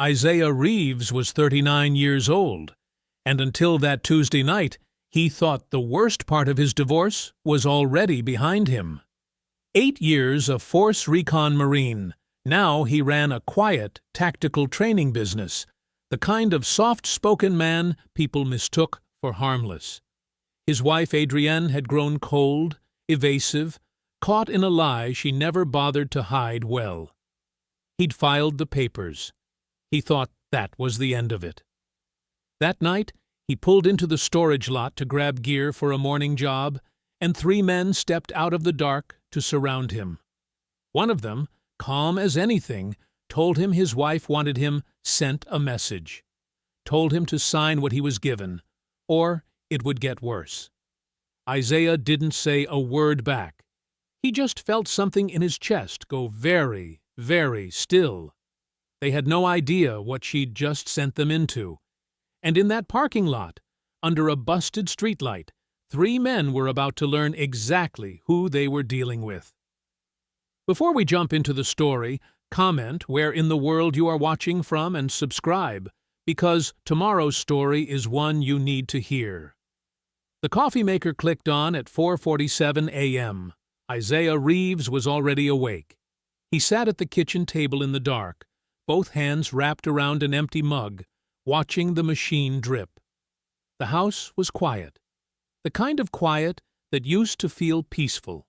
Isaiah Reeves was 39 years old, and until that Tuesday night, he thought the worst part of his divorce was already behind him. 8 years of Force Recon Marine. Now he ran a quiet, tactical training business, the kind of soft-spoken man people mistook for harmless. His wife Adrienne had grown cold, evasive, caught in a lie she never bothered to hide well. He'd filed the papers. He thought that was the end of it. That night, he pulled into the storage lot to grab gear for a morning job, and 3 men stepped out of the dark to surround him. One of them, calm as anything, told him his wife wanted him sent a message, told him to sign what he was given, or it would get worse. Isaiah didn't say a word back. He just felt something in his chest go very, very still. They had no idea what she'd just sent them into. And in that parking lot, under a busted streetlight, 3 men were about to learn exactly who they were dealing with. Before we jump into the story, comment where in the world you are watching from and subscribe, because tomorrow's story is one you need to hear. The coffee maker clicked on at 4:47 a.m. Isaiah Reeves was already awake. He sat at the kitchen table in the dark, both hands wrapped around an empty mug, watching the machine drip. The house was quiet, the kind of quiet that used to feel peaceful.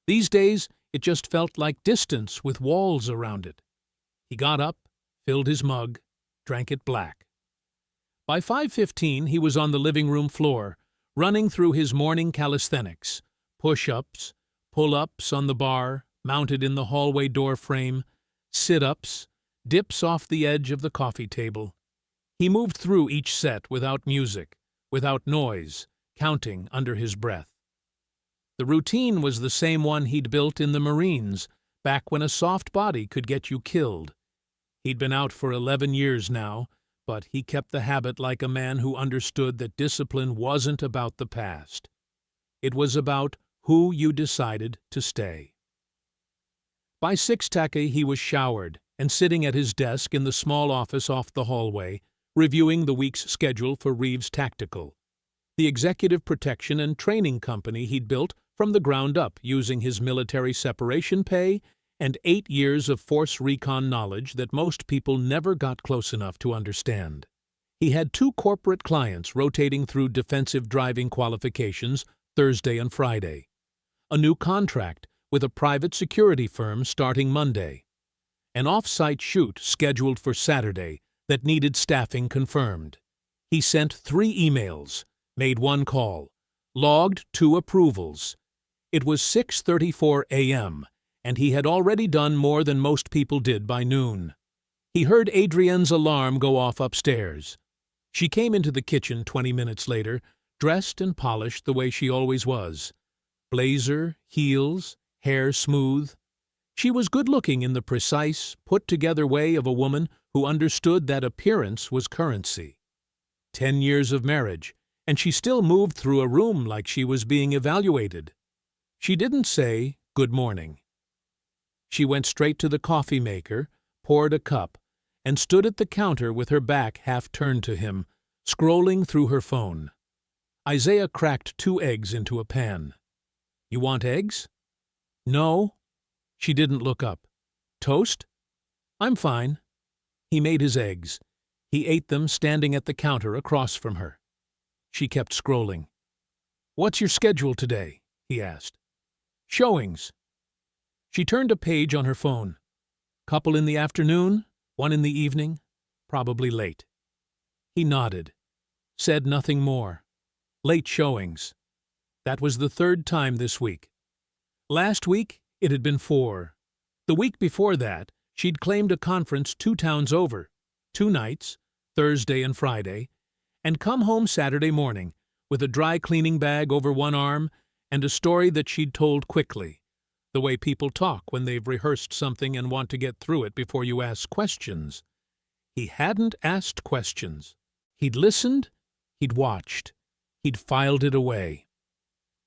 These days, it just felt like distance with walls around it. He got up, filled his mug, drank it black. By 5:15, he was on the living room floor, running through his morning calisthenics, push-ups, pull-ups on the bar, mounted in the hallway door frame, sit-ups, dips off the edge of the coffee table. He moved through each set without music, without noise, counting under his breath. The routine was the same one he'd built in the Marines, back when a soft body could get you killed. He'd been out for 11 years now, but he kept the habit like a man who understood that discipline wasn't about the past. It was about who you decided to stay. By 6:00 he was showered and sitting at his desk in the small office off the hallway, reviewing the week's schedule for Reeves Tactical, the executive protection and training company he'd built from the ground up using his military separation pay and 8 years of Force Recon knowledge that most people never got close enough to understand. He had 2 corporate clients rotating through defensive driving qualifications Thursday and Friday, a new contract with a private security firm starting Monday, an off-site shoot scheduled for Saturday that needed staffing confirmed. He sent 3 emails, made 1 call, logged 2 approvals. It was 6:34 a.m., and he had already done more than most people did by noon. He heard Adrienne's alarm go off upstairs. She came into the kitchen 20 minutes later, dressed and polished the way she always was. Blazer, heels, hair smooth. She was good-looking in the precise, put-together way of a woman who understood that appearance was currency. 10 years of marriage, and she still moved through a room like she was being evaluated. She didn't say, "Good morning." She went straight to the coffee maker, poured a cup, and stood at the counter with her back half turned to him, scrolling through her phone. Isaiah cracked 2 eggs into a pan. "You want eggs?" "No." She didn't look up. "Toast?" "I'm fine." He made his eggs. He ate them standing at the counter across from her. She kept scrolling. "What's your schedule today?" he asked. "Showings." She turned a page on her phone. "Couple in the afternoon, 1 in the evening, probably late." He nodded, said nothing more. Late showings. That was the 3rd time this week. Last week, it had been 4. The week before that, she'd claimed a conference 2 towns over, 2 nights, Thursday and Friday, and come home Saturday morning with a dry cleaning bag over one arm and a story that she'd told quickly, the way people talk when they've rehearsed something and want to get through it before you ask questions. He hadn't asked questions. He'd listened, he'd watched, he'd filed it away.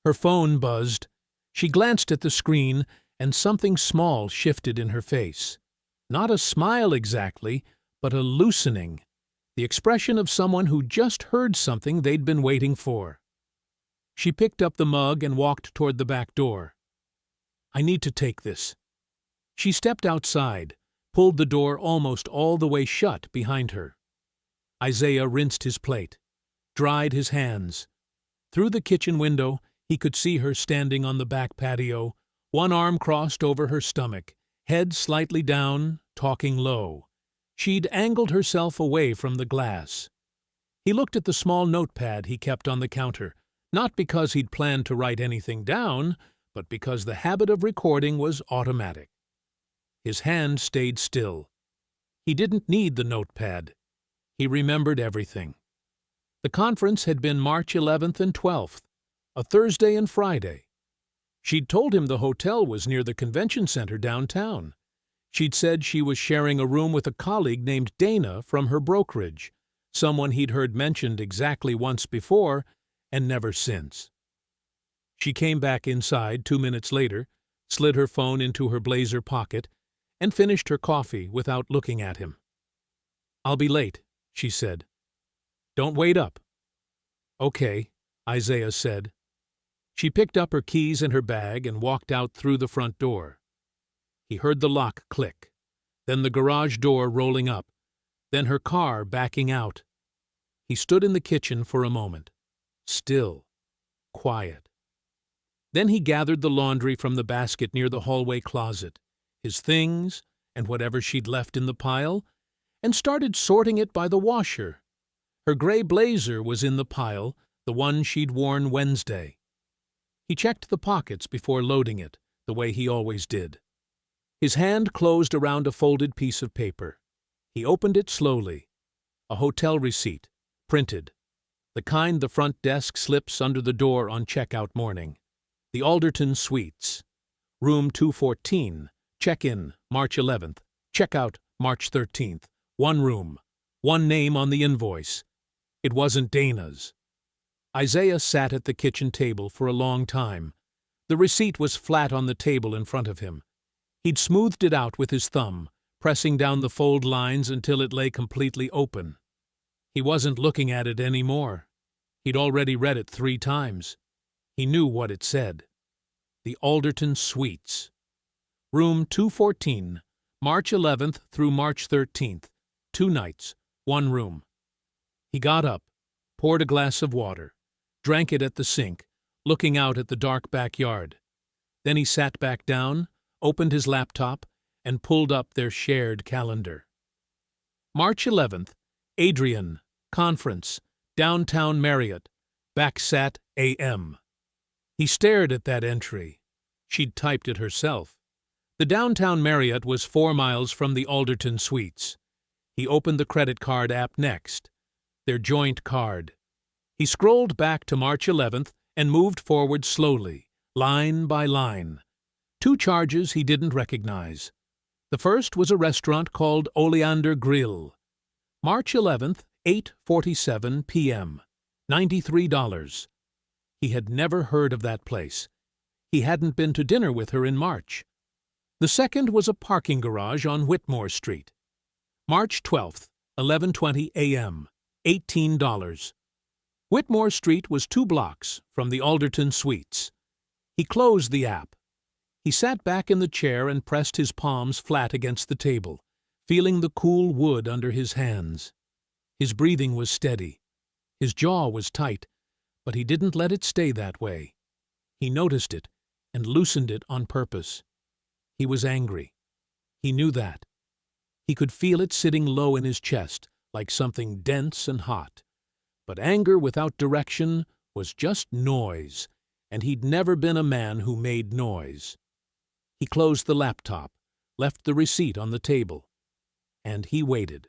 Her phone buzzed. She glanced at the screen, and something small shifted in her face. Not a smile exactly, but a loosening, the expression of someone who just heard something they'd been waiting for. She picked up the mug and walked toward the back door. "I need to take this." She stepped outside, pulled the door almost all the way shut behind her. Isaiah rinsed his plate, dried his hands. Through the kitchen window, he could see her standing on the back patio, one arm crossed over her stomach, head slightly down, talking low. She'd angled herself away from the glass. He looked at the small notepad he kept on the counter, not because he'd planned to write anything down, but because the habit of recording was automatic. His hand stayed still. He didn't need the notepad. He remembered everything. The conference had been March 11th and 12th, a Thursday and Friday. She'd told him the hotel was near the convention center downtown. She'd said she was sharing a room with a colleague named Dana from her brokerage, someone he'd heard mentioned exactly once before and never since. She came back inside 2 minutes later, slid her phone into her blazer pocket, and finished her coffee without looking at him. "I'll be late," she said. "Don't wait up." "Okay," Isaiah said. She picked up her keys and her bag and walked out through the front door. He heard the lock click, then the garage door rolling up, then her car backing out. He stood in the kitchen for a moment, still, quiet. Then he gathered the laundry from the basket near the hallway closet, his things and whatever she'd left in the pile, and started sorting it by the washer. Her gray blazer was in the pile, the one she'd worn Wednesday. He checked the pockets before loading it, the way he always did. His hand closed around a folded piece of paper. He opened it slowly. A hotel receipt, printed. The kind the front desk slips under the door on checkout morning. The Alderton Suites. Room 214. Check-in, March 11th. Check-out, March 13th. One room. One name on the invoice. It wasn't Dana's. Isaiah sat at the kitchen table for a long time. The receipt was flat on the table in front of him. He'd smoothed it out with his thumb, pressing down the fold lines until it lay completely open. He wasn't looking at it anymore. He'd already read it 3 times. He knew what it said. The Alderton Suites. Room 214, March 11th through March 13th. 2 nights, 1 room. He got up, poured a glass of water, drank it at the sink, looking out at the dark backyard. Then he sat back down, opened his laptop, and pulled up their shared calendar. March 11th, Adrian, conference, downtown Marriott, Backsat AM. He stared at that entry. She'd typed it herself. The downtown Marriott was 4 miles from the Alderton Suites. He opened the credit card app next, their joint card. He scrolled back to March 11th and moved forward slowly, line by line. 2 charges he didn't recognize. The first was a restaurant called Oleander Grill. March 11th, 8:47 p.m. $93. He had never heard of that place. He hadn't been to dinner with her in March. The second was a parking garage on Whitmore Street. March 12th, 11:20 a.m. $18. Whitmore Street was 2 blocks from the Alderton Suites. He closed the app. He sat back in the chair and pressed his palms flat against the table, feeling the cool wood under his hands. His breathing was steady. His jaw was tight, but he didn't let it stay that way. He noticed it and loosened it on purpose. He was angry. He knew that. He could feel it sitting low in his chest, like something dense and hot. But anger without direction was just noise, and he'd never been a man who made noise. He closed the laptop, left the receipt on the table, and he waited.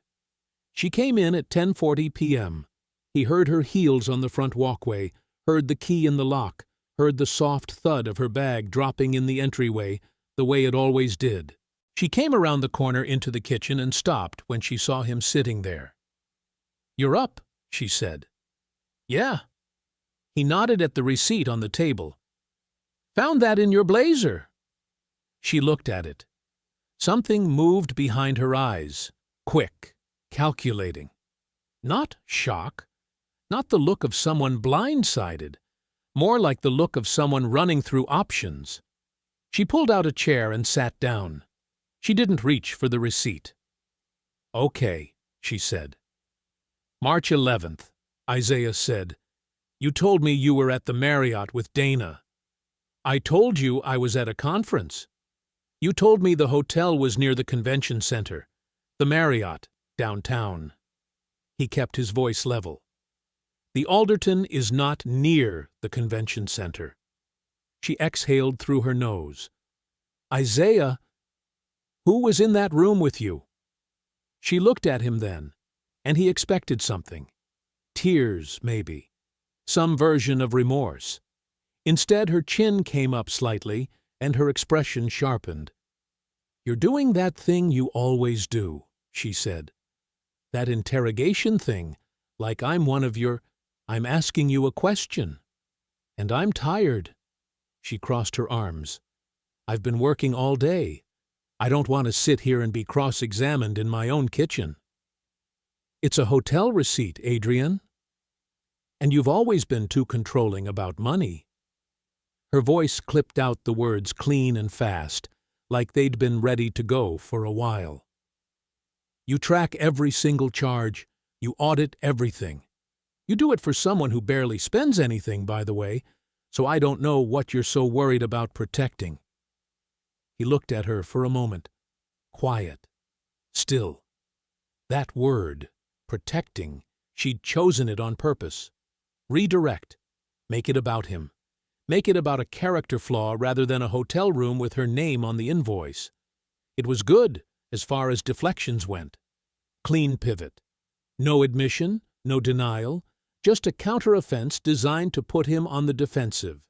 She came in at 10:40 p.m. He heard her heels on the front walkway, heard the key in the lock, heard the soft thud of her bag dropping in the entryway, the way it always did. She came around the corner into the kitchen and stopped when she saw him sitting there. "You're up," she said. "Yeah." He nodded at the receipt on the table. "Found that in your blazer." She looked at it. Something moved behind her eyes, quick, calculating. Not shock, not the look of someone blindsided, more like the look of someone running through options. She pulled out a chair and sat down. She didn't reach for the receipt. "Okay," she said. "March 11th, Isaiah said. "You told me you were at the Marriott with Dana." "I told you I was at a conference." "You told me the hotel was near the convention center, the Marriott, downtown." He kept his voice level. "The Alderton is not near the convention center." She exhaled through her nose. "Isaiah, who was in that room with you?" She looked at him then, and he expected something. Tears, maybe. Some version of remorse. Instead, her chin came up slightly, and her expression sharpened. "You're doing that thing you always do," she said. "That interrogation thing, like I'm asking you a question. And I'm tired." She crossed her arms. "I've been working all day. I don't want to sit here and be cross-examined in my own kitchen." "It's a hotel receipt, Adrian. And you've always been too controlling about money." Her voice clipped out the words clean and fast, like they'd been ready to go for a while. "You track every single charge. You audit everything. You do it for someone who barely spends anything, by the way, so I don't know what you're so worried about protecting." He looked at her for a moment. Quiet. Still. That word, protecting, she'd chosen it on purpose. Redirect. Make it about him. Make it about a character flaw rather than a hotel room with her name on the invoice. It was good, as far as deflections went. Clean pivot. No admission, no denial, just a counter-offense designed to put him on the defensive.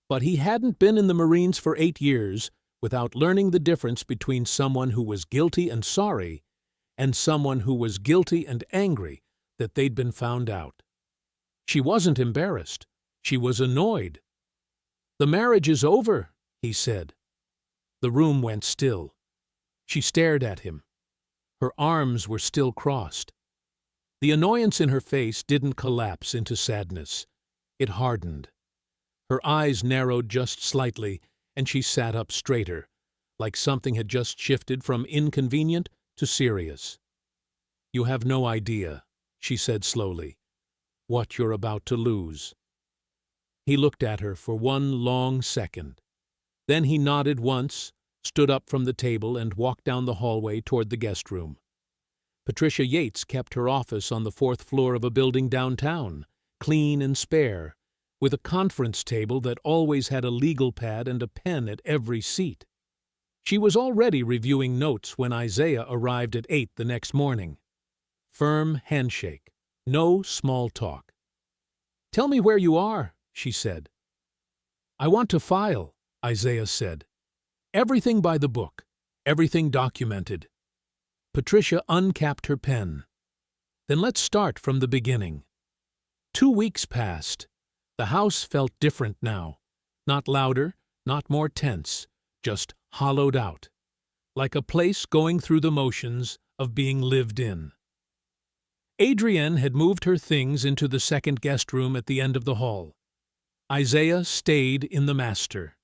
But he hadn't been in the Marines for 8 years without learning the difference between someone who was guilty and sorry and someone who was guilty and angry that they'd been found out. She wasn't embarrassed. She was annoyed. "The marriage is over," he said. The room went still. She stared at him. Her arms were still crossed. The annoyance in her face didn't collapse into sadness. It hardened. Her eyes narrowed just slightly, and she sat up straighter, like something had just shifted from inconvenient to serious. "You have no idea," she said slowly, "what you're about to lose." He looked at her for one long second. Then he nodded once, stood up from the table, and walked down the hallway toward the guest room. Patricia Yates kept her office on the 4th floor of a building downtown, clean and spare, with a conference table that always had a legal pad and a pen at every seat. She was already reviewing notes when Isaiah arrived at 8 the next morning. Firm handshake. No small talk. "Tell me where you are," she said. "I want to file," Isaiah said. "Everything by the book. Everything documented." Patricia uncapped her pen. "Then let's start from the beginning." 2 weeks passed. The house felt different now. Not louder, not more tense, just hollowed out. Like a place going through the motions of being lived in. Adrienne had moved her things into the second guest room at the end of the hall. Isaiah stayed in the master.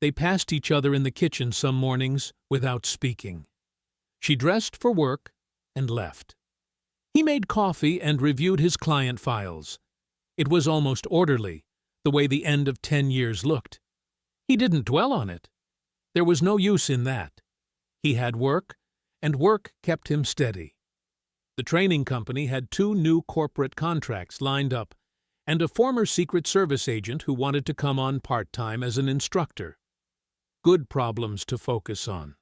They passed each other in the kitchen some mornings without speaking. She dressed for work and left. He made coffee and reviewed his client files. It was almost orderly, the way the end of 10 years looked. He didn't dwell on it. There was no use in that. He had work, and work kept him steady. The training company had 2 new corporate contracts lined up, and a former Secret Service agent who wanted to come on part-time as an instructor. Good problems to focus on.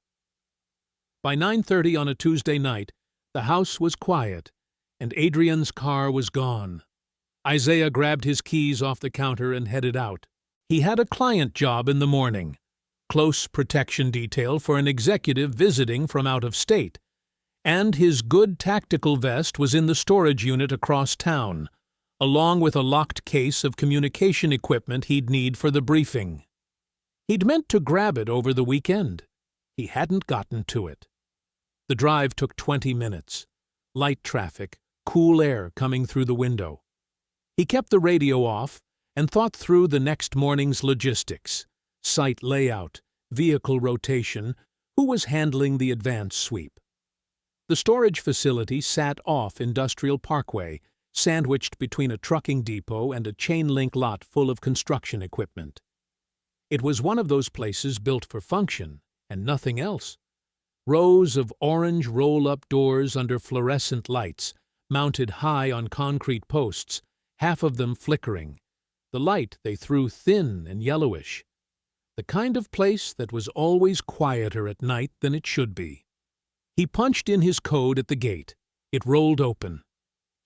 By 9:30 on a Tuesday night, the house was quiet, and Adrienne's car was gone. Isaiah grabbed his keys off the counter and headed out. He had a client job in the morning. Close protection detail for an executive visiting from out of state. And his good tactical vest was in the storage unit across town, along with a locked case of communication equipment he'd need for the briefing. He'd meant to grab it over the weekend. He hadn't gotten to it. The drive took 20 minutes. light traffic, cool air coming through the window. He kept the radio off and thought through the next morning's logistics: site layout, vehicle rotation, who was handling the advance sweep. The storage facility sat off Industrial Parkway, sandwiched between a trucking depot and a chain-link lot full of construction equipment. It was one of those places built for function and nothing else. Rows of orange roll-up doors under fluorescent lights, mounted high on concrete posts, half of them flickering. The light they threw thin and yellowish. The kind of place that was always quieter at night than it should be. He punched in his code at the gate. It rolled open.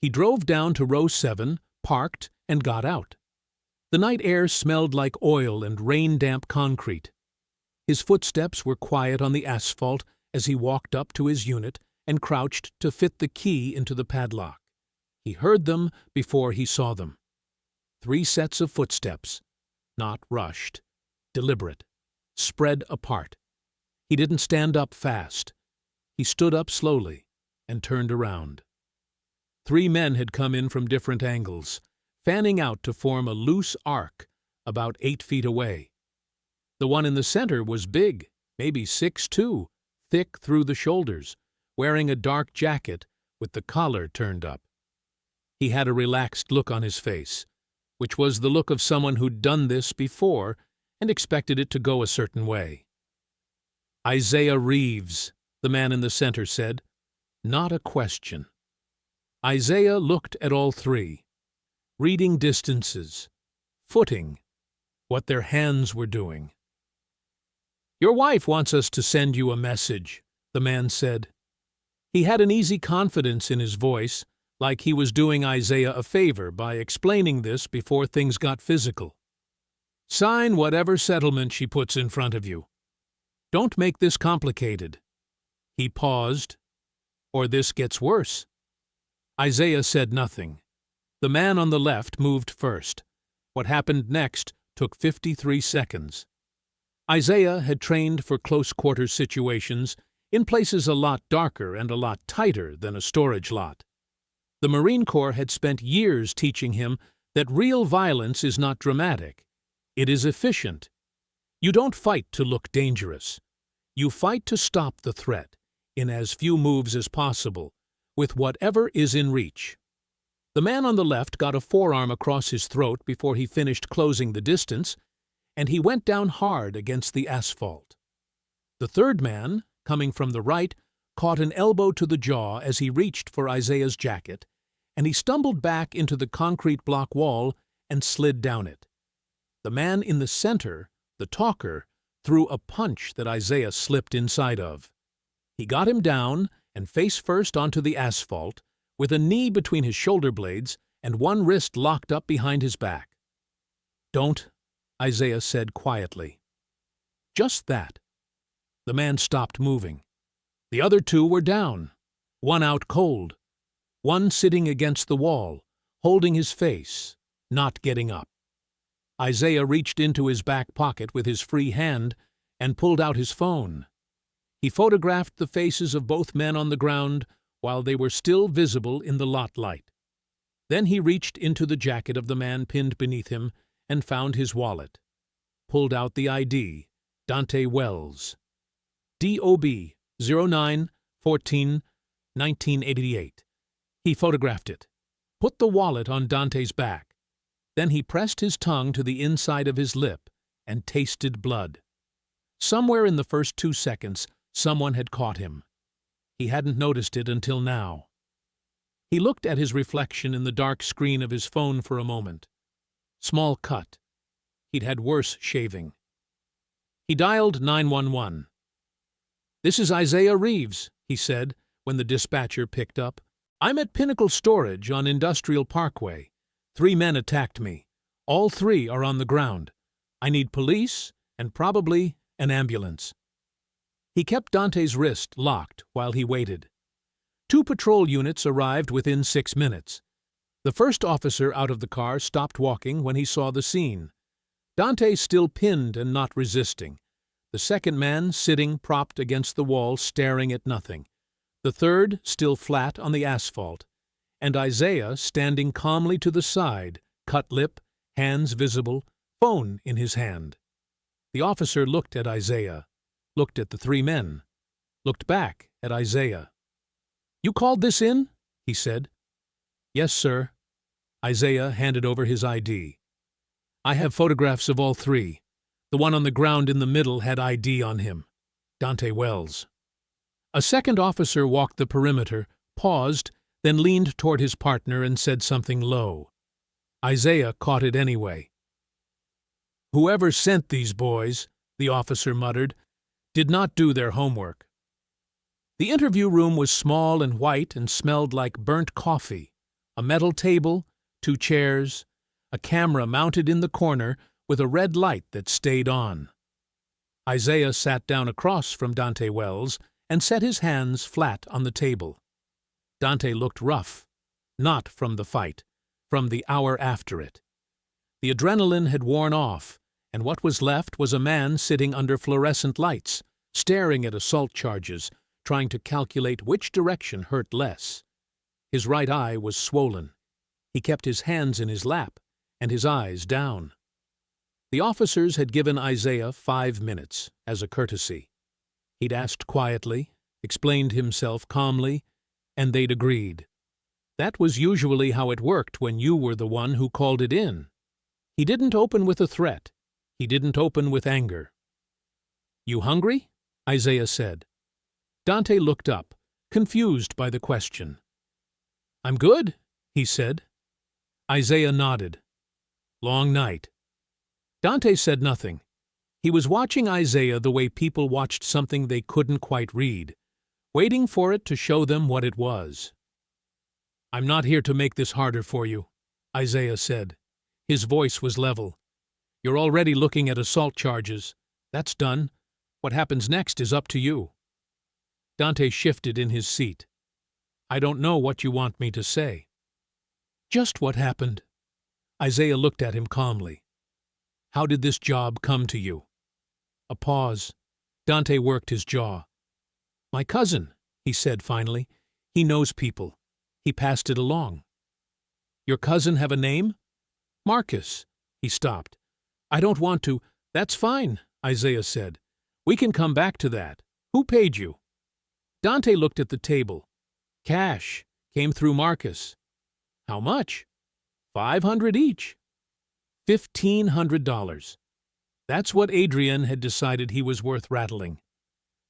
He drove down to row 7, parked, and got out. The night air smelled like oil and rain-damp concrete. His footsteps were quiet on the asphalt as he walked up to his unit and crouched to fit the key into the padlock. He heard them before he saw them. 3 sets of footsteps, not rushed, deliberate, spread apart. He didn't stand up fast. He stood up slowly and turned around. 3 men had come in from different angles, fanning out to form a loose arc about 8 feet away. The one in the center was big, maybe 6'2", thick through the shoulders, wearing a dark jacket with the collar turned up. He had a relaxed look on his face, which was the look of someone who'd done this before and expected it to go a certain way. "Isaiah Reeves," the man in the center said. Not a question. Isaiah looked at all 3, reading distances, footing, what their hands were doing. "Your wife wants us to send you a message," the man said. He had an easy confidence in his voice, like he was doing Isaiah a favor by explaining this before things got physical. "Sign whatever settlement she puts in front of you. Don't make this complicated." He paused. "Or this gets worse." Isaiah said nothing. The man on the left moved first. What happened next took 53 seconds. Isaiah had trained for close-quarters situations in places a lot darker and a lot tighter than a storage lot. The Marine Corps had spent years teaching him that real violence is not dramatic. It is efficient. You don't fight to look dangerous. You fight to stop the threat, in as few moves as possible, with whatever is in reach. The man on the left got a forearm across his throat before he finished closing the distance, and he went down hard against the asphalt. The third man, coming from the right, caught an elbow to the jaw as he reached for Isaiah's jacket, and he stumbled back into the concrete block wall and slid down it. The man in the center, the talker, threw a punch that Isaiah slipped inside of. He got him down and face first onto the asphalt, with a knee between his shoulder blades and one wrist locked up behind his back. "Don't," Isaiah said quietly. Just that. The man stopped moving. The other 2 were down, one out cold, one sitting against the wall, holding his face, not getting up. Isaiah reached into his back pocket with his free hand and pulled out his phone. He photographed the faces of both men on the ground while they were still visible in the lot light. Then he reached into the jacket of the man pinned beneath him and found his wallet. Pulled out the ID, Dante Wells. DOB 09-14-1988. He photographed it. Put the wallet on Dante's back. Then he pressed his tongue to the inside of his lip and tasted blood. Somewhere in the first 2 seconds, someone had caught him. He hadn't noticed it until now. He looked at his reflection in the dark screen of his phone for a moment. Small cut. He'd had worse shaving. He dialed 911. "This is Isaiah Reeves," he said when the dispatcher picked up. "I'm at Pinnacle Storage on Industrial Parkway. 3 men attacked me. All 3 are on the ground. I need police and probably an ambulance." He kept Dante's wrist locked while he waited. 2 patrol units arrived within 6 minutes. The first officer out of the car stopped walking when he saw the scene. Dante still pinned and not resisting. The second man sitting propped against the wall staring at nothing. the third still flat on the asphalt, and Isaiah standing calmly to the side, cut lip, hands visible, phone in his hand. The officer looked at Isaiah, looked at the three men, looked back at Isaiah. "You called this in?" he said. "Yes, sir." Isaiah handed over his ID. "I have photographs of all three. The one on the ground in the middle had ID on him. Dante Wells." A second officer walked the perimeter, paused, then leaned toward his partner and said something low. Isaiah caught it anyway. "Whoever sent these boys," the officer muttered, "did not do their homework." The interview room was small and white and smelled like burnt coffee. A metal table, 2 chairs, a camera mounted in the corner with a red light that stayed on. Isaiah sat down across from Dante Wells and set his hands flat on the table. Dante looked rough, not from the fight, from the hour after it. The adrenaline had worn off, and what was left was a man sitting under fluorescent lights, staring at assault charges, trying to calculate which direction hurt less. His right eye was swollen. He kept his hands in his lap and his eyes down. The officers had given Isaiah 5 minutes, as a courtesy. He'd asked quietly, explained himself calmly, and they'd agreed. That was usually how it worked when you were the one who called it in. He didn't open with a threat. He didn't open with anger. "You hungry?" Isaiah said. Dante looked up, confused by the question. "I'm good," he said. Isaiah nodded. "Long night." Dante said nothing. He was watching Isaiah the way people watched something they couldn't quite read, waiting for it to show them what it was. "I'm not here to make this harder for you," Isaiah said. His voice was level. "You're already looking at assault charges. That's done. What happens next is up to you." Dante shifted in his seat. "I don't know what you want me to say." "Just what happened." Isaiah looked at him calmly. "How did this job come to you?" A pause. Dante worked his jaw. "My cousin," he said finally. "He knows people. He passed it along." "Your cousin have a name?" "Marcus." He stopped. "I don't want to—" "That's fine," Isaiah said. "We can come back to that. Who paid you?" Dante looked at the table. "Cash. Came through Marcus." "How much?" $500 each. $1,500. That's what Adrian had decided he was worth rattling.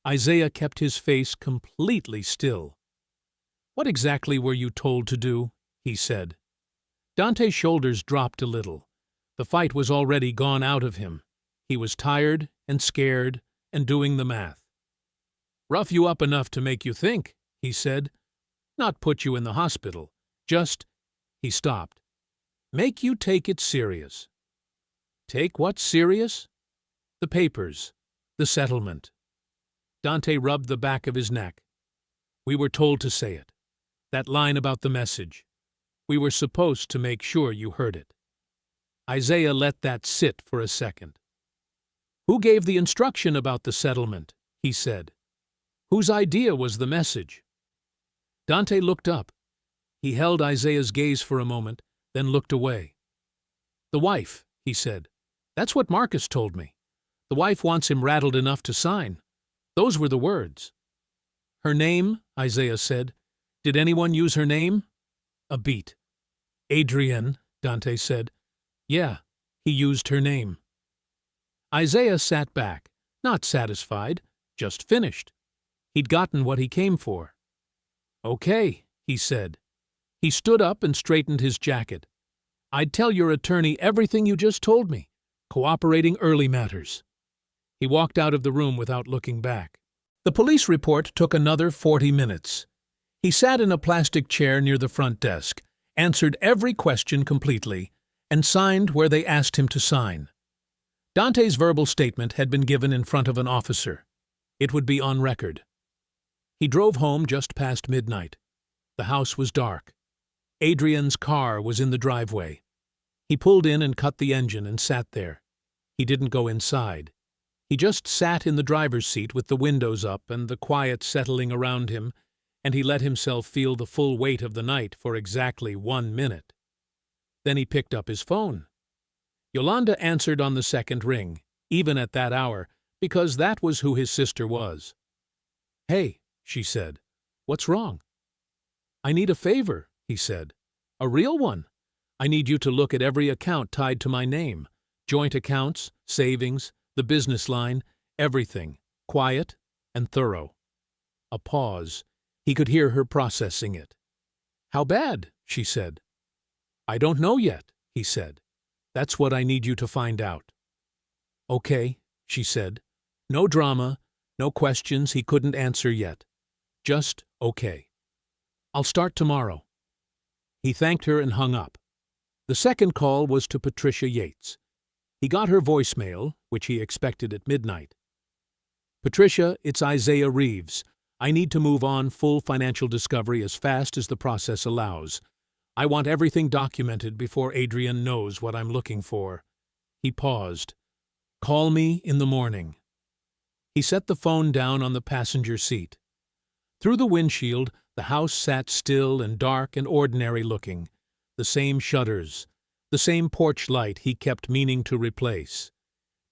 Isaiah kept his face completely still. "What exactly were you told to do?" he said. Dante's shoulders dropped a little. The fight was already gone out of him. He was tired and scared and doing the math. "Rough you up enough to make you think," he said. "Not put you in the hospital. Just—" He stopped. "Make you take it serious." "Take what serious?" "The papers. The settlement." Dante rubbed the back of his neck. "We were told to say it. That line about the message. We were supposed to make sure you heard it." Isaiah let that sit for a second. "Who gave the instruction about the settlement?" he said. "Whose idea was the message?" Dante looked up. He held Isaiah's gaze for a moment, then looked away. "The wife," he said. "That's what Marcus told me. The wife wants him rattled enough to sign. Those were the words." "Her name?" Isaiah said. "Did anyone use her name?" A beat. "Adrian," Dante said. "Yeah, he used her name." Isaiah sat back, not satisfied, just finished. He'd gotten what he came for. "Okay," he said. He stood up and straightened his jacket. "I'd tell your attorney everything you just told me. Cooperating early matters." He walked out of the room without looking back. The police report took another 40 minutes. He sat in a plastic chair near the front desk, answered every question completely, and signed where they asked him to sign. Dante's verbal statement had been given in front of an officer. It would be on record. He drove home just past midnight. The house was dark. Adrian's car was in the driveway. He pulled in and cut the engine and sat there. He didn't go inside. He just sat in the driver's seat with the windows up and the quiet settling around him, and he let himself feel the full weight of the night for exactly 1 minute. Then he picked up his phone. Yolanda answered on the second ring, even at that hour, because that was who his sister was. "Hey," she said, "what's wrong?" "I need a favor," he said. "A real one. I need you to look at every account tied to my name. Joint accounts, savings, the business line, everything. Quiet and thorough." A pause. He could hear her processing it. "How bad?" she said. "I don't know yet," he said. "That's what I need you to find out." "Okay," she said. No drama, no questions he couldn't answer yet. Just okay. "I'll start tomorrow." He thanked her and hung up. The second call was to Patricia Yates. He got her voicemail, which he expected at midnight. "Patricia, it's Isaiah Reeves. I need to move on full financial discovery as fast as the process allows. I want everything documented before Adrian knows what I'm looking for." He paused. "Call me in the morning." He set the phone down on the passenger seat. Through the windshield, the house sat still and dark and ordinary-looking. The same shutters, the same porch light he kept meaning to replace.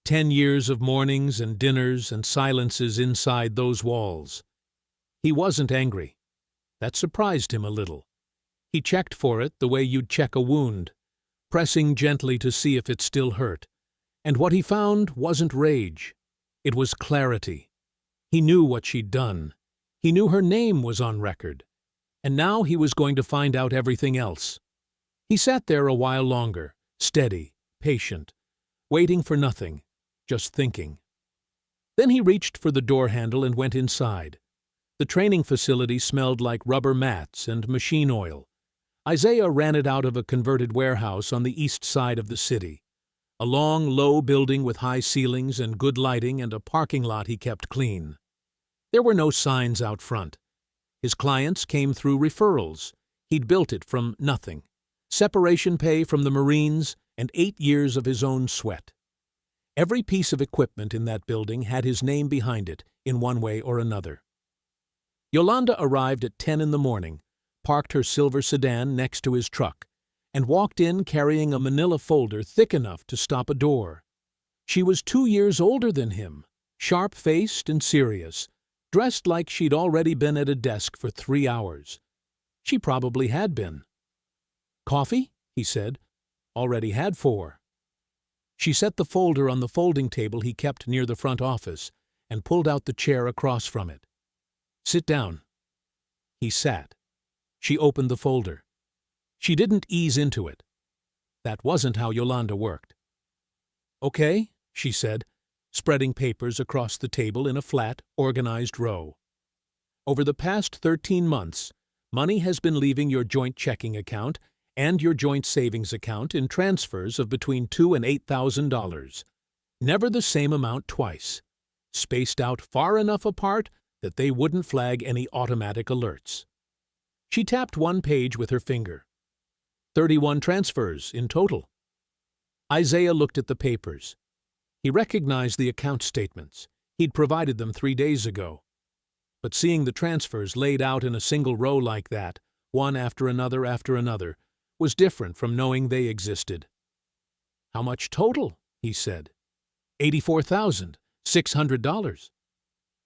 10 years of mornings and dinners and silences inside those walls. He wasn't angry. That surprised him a little. He checked for it the way you'd check a wound, pressing gently to see if it still hurt. And what he found wasn't rage. It was clarity. He knew what she'd done. He knew her name was on record. And now he was going to find out everything else. He sat there a while longer, steady, patient, waiting for nothing, just thinking. Then he reached for the door handle and went inside. The training facility smelled like rubber mats and machine oil. Isaiah ran it out of a converted warehouse on the east side of the city. A long, low building with high ceilings and good lighting and a parking lot he kept clean. There were no signs out front. His clients came through referrals. He'd built it from nothing. Separation pay from the Marines and 8 years of his own sweat. Every piece of equipment in that building had his name behind it in one way or another. Yolanda arrived at 10 in the morning, parked her silver sedan next to his truck, and walked in carrying a manila folder thick enough to stop a door. She was 2 years older than him, sharp-faced and serious, dressed like she'd already been at a desk for 3 hours. She probably had been. "Coffee?" he said. "Already had 4. She set the folder on the folding table he kept near the front office and pulled out the chair across from it. "Sit down." He sat. She opened the folder. She didn't ease into it. That wasn't how Yolanda worked. "Okay," she said, spreading papers across the table in a flat, organized row. "Over the past 13 months, money has been leaving your joint checking account and your joint savings account in transfers of between $2,000 and $8,000. Never the same amount twice. Spaced out far enough apart that they wouldn't flag any automatic alerts." She tapped one page with her finger. 31 transfers in total. Isaiah looked at the papers. He recognized the account statements. He'd provided them 3 days ago. But seeing the transfers laid out in a single row like that, one after another, was different from knowing they existed. "How much total?" he said. $84,600.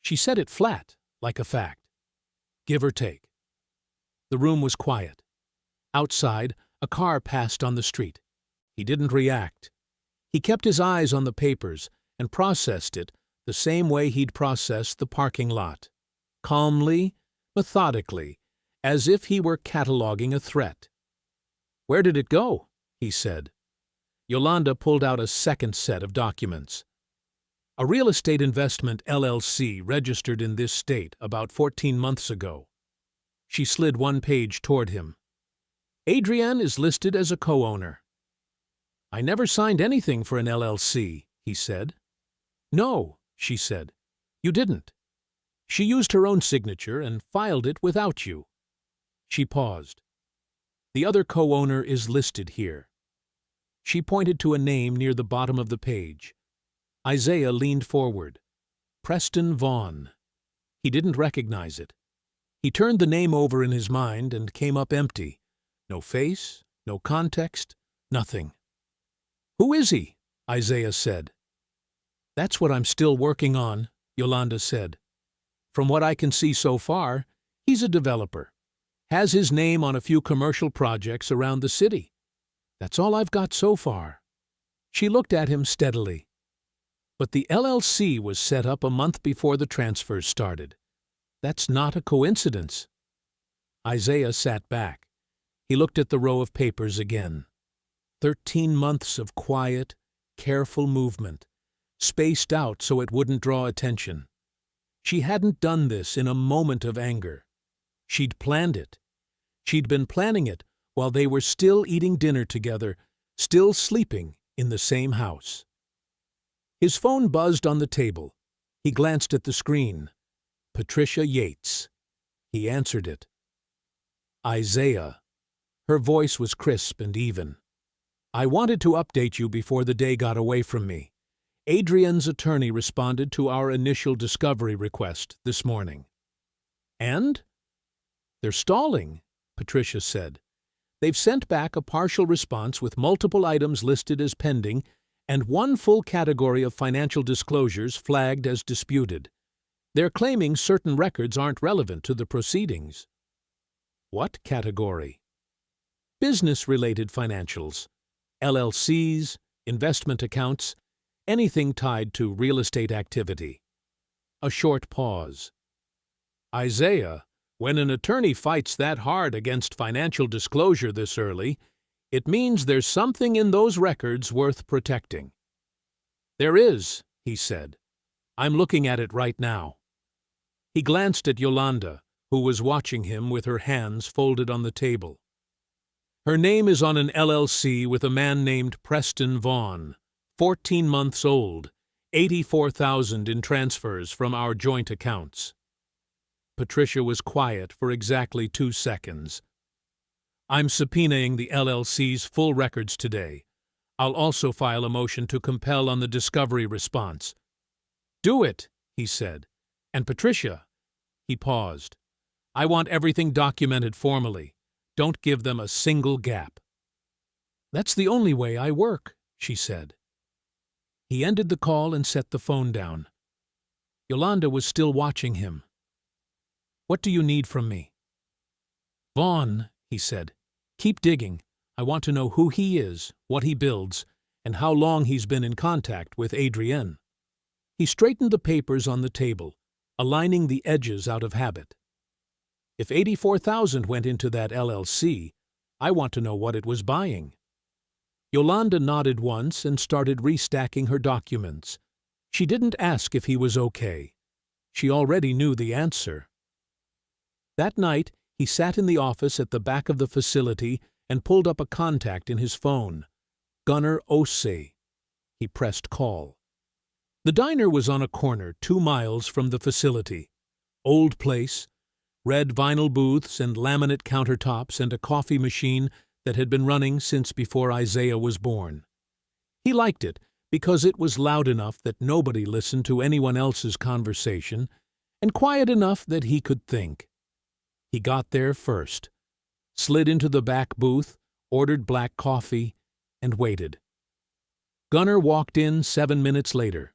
She said it flat, like a fact. "Give or take." The room was quiet. Outside, a car passed on the street. He didn't react. He kept his eyes on the papers and processed it the same way he'd processed the parking lot. Calmly, methodically, as if he were cataloging a threat. "Where did it go?" he said. Yolanda pulled out a second set of documents. "A real estate investment LLC registered in this state about 14 months ago." She slid one page toward him. "Adrian is listed as a co-owner." "I never signed anything for an LLC," he said. "No," she said. "You didn't. She used her own signature and filed it without you." She paused. "The other co-owner is listed here." She pointed to a name near the bottom of the page. Isaiah leaned forward. Preston Vaughn. He didn't recognize it. He turned the name over in his mind and came up empty. No face, no context, nothing. "Who is he?" Isaiah said. "That's what I'm still working on," Yolanda said. "From what I can see so far, he's a developer. Has his name on a few commercial projects around the city. That's all I've got so far." She looked at him steadily. "But the LLC was set up a month before the transfers started. That's not a coincidence." Isaiah sat back. He looked at the row of papers again. 13 months of quiet, careful movement, spaced out so it wouldn't draw attention. She hadn't done this in a moment of anger. She'd planned it. She'd been planning it while they were still eating dinner together, still sleeping in the same house. His phone buzzed on the table. He glanced at the screen. Patricia Yates. He answered it. "Isaiah." Her voice was crisp and even. "I wanted to update you before the day got away from me. Adrian's attorney responded to our initial discovery request this morning." "And?" "They're stalling," Patricia said. "They've sent back a partial response with multiple items listed as pending and one full category of financial disclosures flagged as disputed. They're claiming certain records aren't relevant to the proceedings." "What category?" "Business-related financials. LLCs, investment accounts, anything tied to real estate activity." A short pause. "Isaiah, when an attorney fights that hard against financial disclosure this early, it means there's something in those records worth protecting." "There is," he said. "I'm looking at it right now." He glanced at Yolanda, who was watching him with her hands folded on the table. "Her name is on an LLC with a man named Preston Vaughn, 14 months old, 84,000 in transfers from our joint accounts." Patricia was quiet for exactly 2 seconds. "I'm subpoenaing the LLC's full records today. I'll also file a motion to compel on the discovery response." "Do it," he said. "And Patricia," he paused, "I want everything documented formally. Don't give them a single gap." "That's the only way I work," she said. He ended the call and set the phone down. Yolanda was still watching him. "What do you need from me?" "Vaughn," he said. "Keep digging. I want to know who he is, what he builds, and how long he's been in contact with Adrienne." He straightened the papers on the table, aligning the edges out of habit. "If 84,000 went into that LLC, I want to know what it was buying." Yolanda nodded once and started restacking her documents. She didn't ask if he was okay. She already knew the answer. That night, he sat in the office at the back of the facility and pulled up a contact in his phone. Gunnar Osei. He pressed call. The diner was on a corner 2 miles from the facility. Old place, red vinyl booths and laminate countertops and a coffee machine that had been running since before Isaiah was born. He liked it because it was loud enough that nobody listened to anyone else's conversation and quiet enough that he could think. He got there first, slid into the back booth, ordered black coffee, and waited. Gunnar walked in 7 minutes later.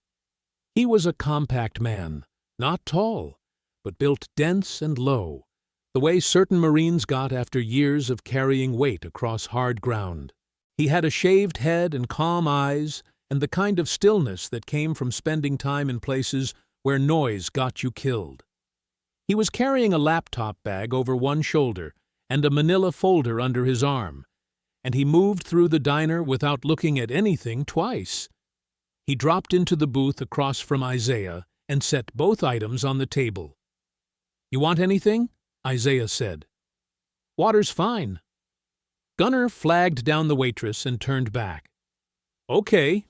He was a compact man, not tall, but built dense and low, the way certain Marines got after years of carrying weight across hard ground. He had a shaved head and calm eyes and the kind of stillness that came from spending time in places where noise got you killed. He was carrying a laptop bag over one shoulder and a manila folder under his arm, and he moved through the diner without looking at anything twice. He dropped into the booth across from Isaiah and set both items on the table. "You want anything?" Isaiah said. "Water's fine." Gunnar flagged down the waitress and turned back. "Okay,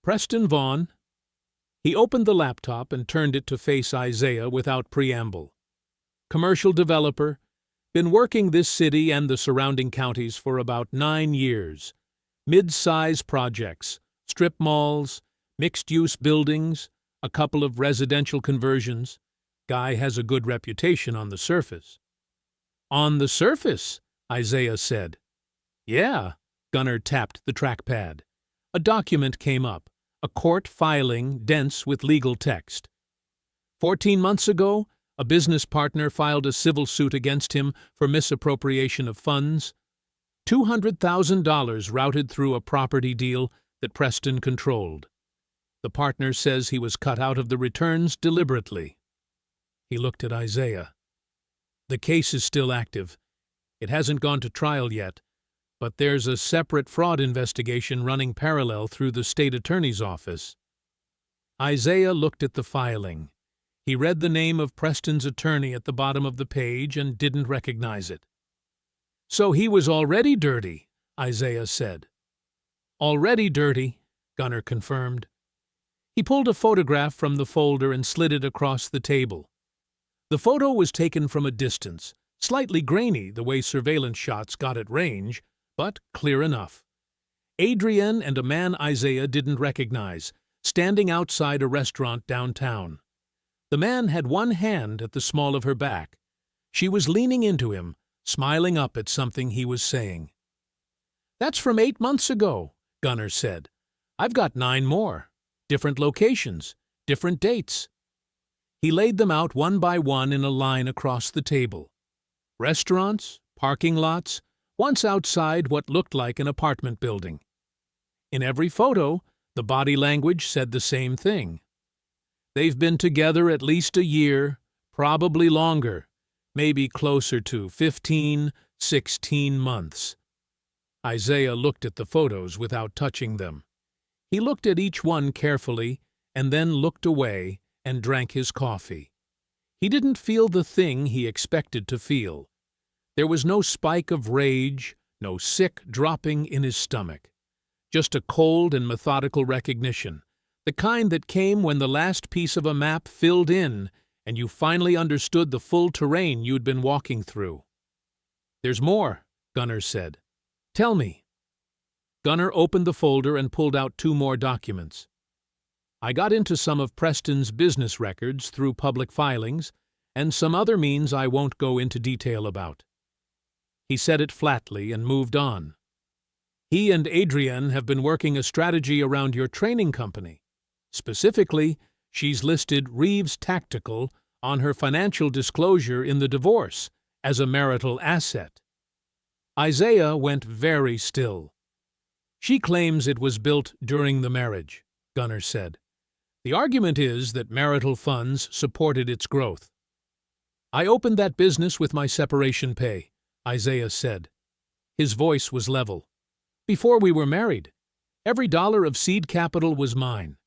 Preston Vaughn." He opened the laptop and turned it to face Isaiah without preamble. Commercial developer, been working this city and the surrounding counties for about 9 years. Mid-size projects, strip malls, mixed-use buildings, a couple of residential conversions. Guy has a good reputation on the surface. On the surface, Isaiah said. Yeah, Gunnar tapped the trackpad. A document came up, a court filing dense with legal text. 14 months ago, a business partner filed a civil suit against him for misappropriation of funds. $200,000 routed through a property deal that Preston controlled. The partner says he was cut out of the returns deliberately. He looked at Isaiah. The case is still active. It hasn't gone to trial yet, but there's a separate fraud investigation running parallel through the state attorney's office. Isaiah looked at the filing. He read the name of Preston's attorney at the bottom of the page and didn't recognize it. So he was already dirty, Isaiah said. Already dirty, Gunnar confirmed. He pulled a photograph from the folder and slid it across the table. The photo was taken from a distance, slightly grainy the way surveillance shots got at range, but clear enough. Adrienne and a man Isaiah didn't recognize, standing outside a restaurant downtown. The man had one hand at the small of her back. She was leaning into him, smiling up at something he was saying. That's from 8 months ago, Gunnar said. I've got 9 more. Different locations, different dates. He laid them out one by one in a line across the table. Restaurants, parking lots, once outside what looked like an apartment building. In every photo, the body language said the same thing. They've been together at least a year, probably longer, maybe closer to 15, 16 months. Isaiah looked at the photos without touching them. He looked at each one carefully and then looked away and drank his coffee. He didn't feel the thing he expected to feel. There was no spike of rage, no sick dropping in his stomach. Just a cold and methodical recognition, the kind that came when the last piece of a map filled in and you finally understood the full terrain you'd been walking through. There's more, Gunnar said. Tell me. Gunnar opened the folder and pulled out 2 more documents. I got into some of Preston's business records through public filings and some other means I won't go into detail about. He said it flatly and moved on. He and Adrienne have been working a strategy around your training company. Specifically, she's listed Reeves Tactical on her financial disclosure in the divorce as a marital asset. Isaiah went very still. She claims it was built during the marriage, Gunnar said. The argument is that marital funds supported its growth. I opened that business with my separation pay, Isaiah said. His voice was level. Before we were married, every dollar of seed capital was mine.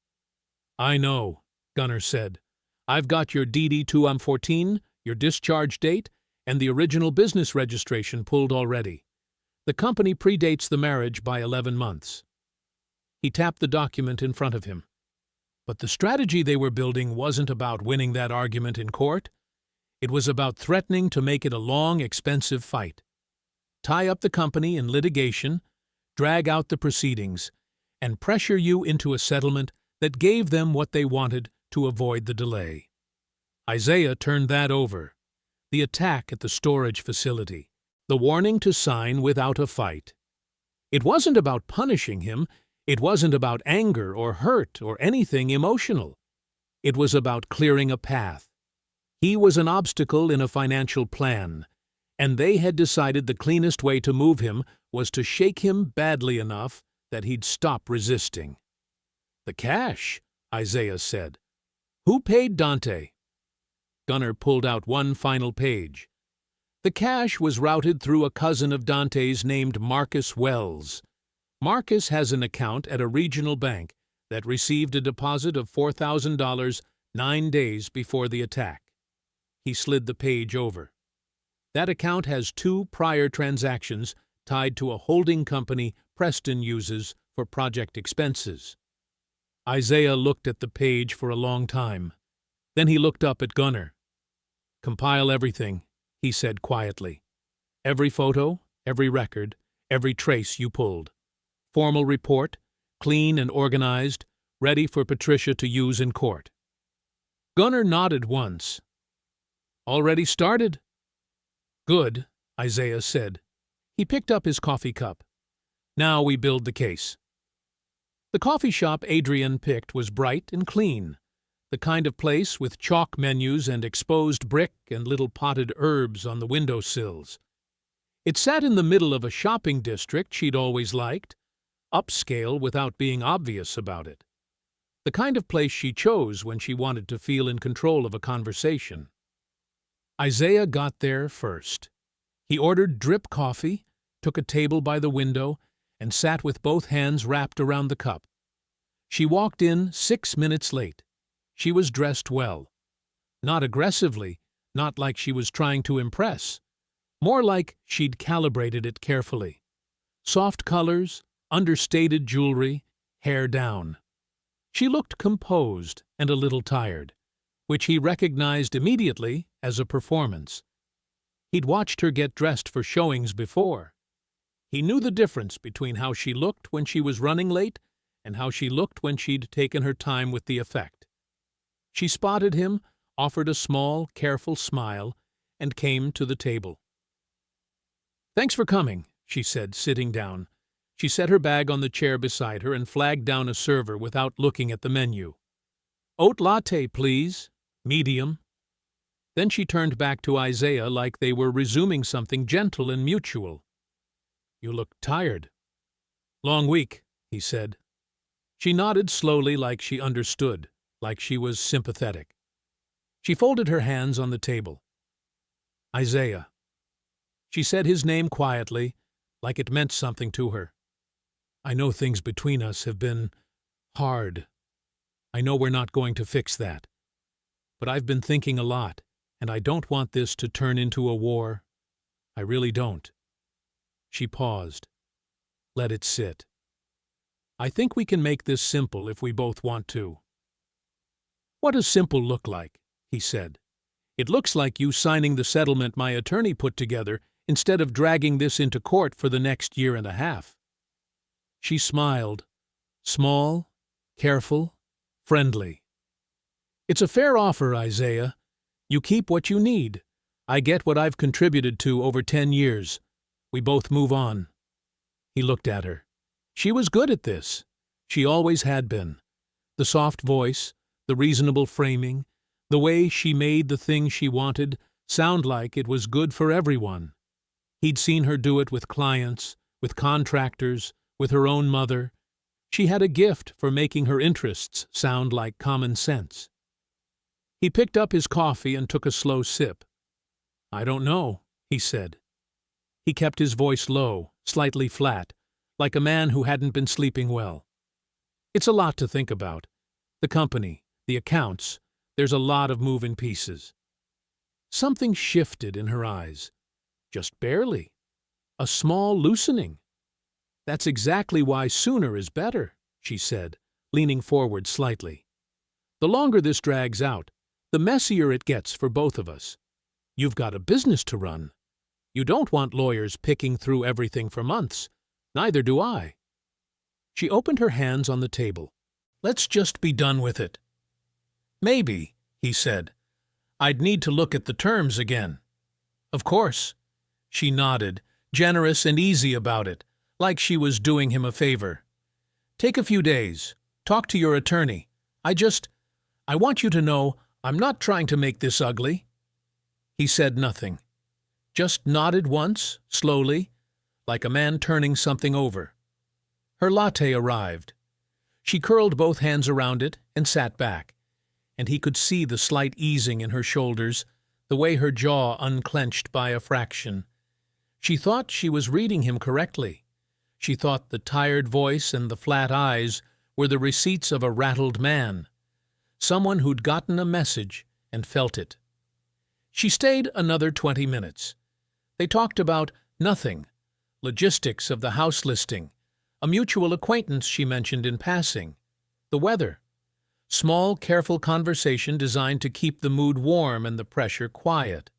I know, Gunnar said. I've got your DD-2M14, your discharge date, and the original business registration pulled already. The company predates the marriage by 11 months. He tapped the document in front of him. But the strategy they were building wasn't about winning that argument in court. It was about threatening to make it a long, expensive fight. Tie up the company in litigation, drag out the proceedings, and pressure you into a settlement that gave them what they wanted to avoid the delay. Isaiah turned that over. The attack at the storage facility. The warning to sign without a fight. It wasn't about punishing him. It wasn't about anger or hurt or anything emotional. It was about clearing a path. He was an obstacle in a financial plan, and they had decided the cleanest way to move him was to shake him badly enough that he'd stop resisting. The cash, Isaiah said. Who paid Dante? Gunnar pulled out one final page. The cash was routed through a cousin of Dante's named Marcus Wells. Marcus has an account at a regional bank that received a deposit of $4,000 9 days before the attack. He slid the page over. That account has 2 prior transactions tied to a holding company Preston uses for project expenses. Isaiah looked at the page for a long time. Then he looked up at Gunnar. Compile everything, he said quietly. Every photo, every record, every trace you pulled. Formal report, clean and organized, ready for Patricia to use in court. Gunnar nodded once. Already started? Good, Isaiah said. He picked up his coffee cup. Now we build the case. The coffee shop Adrian picked was bright and clean, the kind of place with chalk menus and exposed brick and little potted herbs on the window sills. It sat in the middle of a shopping district she'd always liked, upscale without being obvious about it. The kind of place she chose when she wanted to feel in control of a conversation. Isaiah got there first. He ordered drip coffee, took a table by the window, and sat with both hands wrapped around the cup. She walked in 6 minutes late. She was dressed well. Not aggressively, not like she was trying to impress. More like she'd calibrated it carefully. Soft colors, understated jewelry, hair down. She looked composed and a little tired, which he recognized immediately as a performance. He'd watched her get dressed for showings before. He knew the difference between how she looked when she was running late and how she looked when she'd taken her time with the effect. She spotted him, offered a small, careful smile, and came to the table. "Thanks for coming," she said, sitting down. She set her bag on the chair beside her and flagged down a server without looking at the menu. "Oat latte, please. Medium." Then she turned back to Isaiah like they were resuming something gentle and mutual. "You look tired." "Long week," he said. She nodded slowly like she understood, like she was sympathetic. She folded her hands on the table. "Isaiah." She said his name quietly, like it meant something to her. "I know things between us have been hard. I know we're not going to fix that. But I've been thinking a lot, and I don't want this to turn into a war. I really don't." She paused. "Let it sit. I think we can make this simple if we both want to." "What does simple look like?" he said. "It looks like you signing the settlement my attorney put together instead of dragging this into court for the next year and a half." She smiled, small, careful, friendly. "It's a fair offer, Isaiah. You keep what you need. I get what I've contributed to over 10 years. We both move on." He looked at her. She was good at this. She always had been. The soft voice, the reasonable framing, the way she made the thing she wanted sound like it was good for everyone. He'd seen her do it with clients, with contractors, with her own mother. She had a gift for making her interests sound like common sense. He picked up his coffee and took a slow sip. "I don't know," he said. He kept his voice low, slightly flat, like a man who hadn't been sleeping well. "It's a lot to think about. The company, the accounts, there's a lot of moving pieces." Something shifted in her eyes. Just barely. A small loosening. "That's exactly why sooner is better," she said, leaning forward slightly. "The longer this drags out, the messier it gets for both of us. You've got a business to run. You don't want lawyers picking through everything for months. Neither do I." She opened her hands on the table. "Let's just be done with it." "Maybe," he said. "I'd need to look at the terms again." "Of course." She nodded, generous and easy about it, like she was doing him a favor. "Take a few days. Talk to your attorney. I want you to know I'm not trying to make this ugly." He said nothing. Just nodded once, slowly, like a man turning something over. Her latte arrived. She curled both hands around it and sat back, and he could see the slight easing in her shoulders, the way her jaw unclenched by a fraction. She thought she was reading him correctly. She thought the tired voice and the flat eyes were the receipts of a rattled man, someone who'd gotten a message and felt it. She stayed another 20 minutes. They talked about nothing, logistics of the house listing, a mutual acquaintance she mentioned in passing, the weather. Small, careful conversation designed to keep the mood warm and the pressure quiet.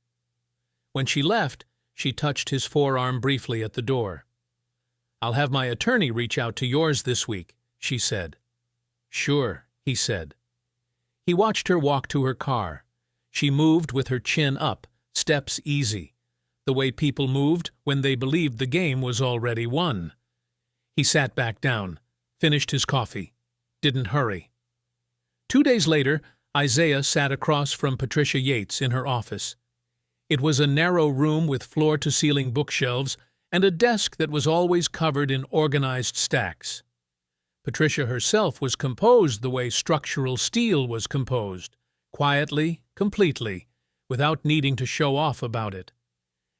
When she left, she touched his forearm briefly at the door. "I'll have my attorney reach out to yours this week," she said. "Sure," he said. He watched her walk to her car. She moved with her chin up, steps easy. the way people moved when they believed the game was already won. He sat back down, finished his coffee, didn't hurry. 2 days later, Isaiah sat across from Patricia Yates in her office. It was a narrow room with floor-to-ceiling bookshelves and a desk that was always covered in organized stacks. Patricia herself was composed the way structural steel was composed, quietly, completely, without needing to show off about it.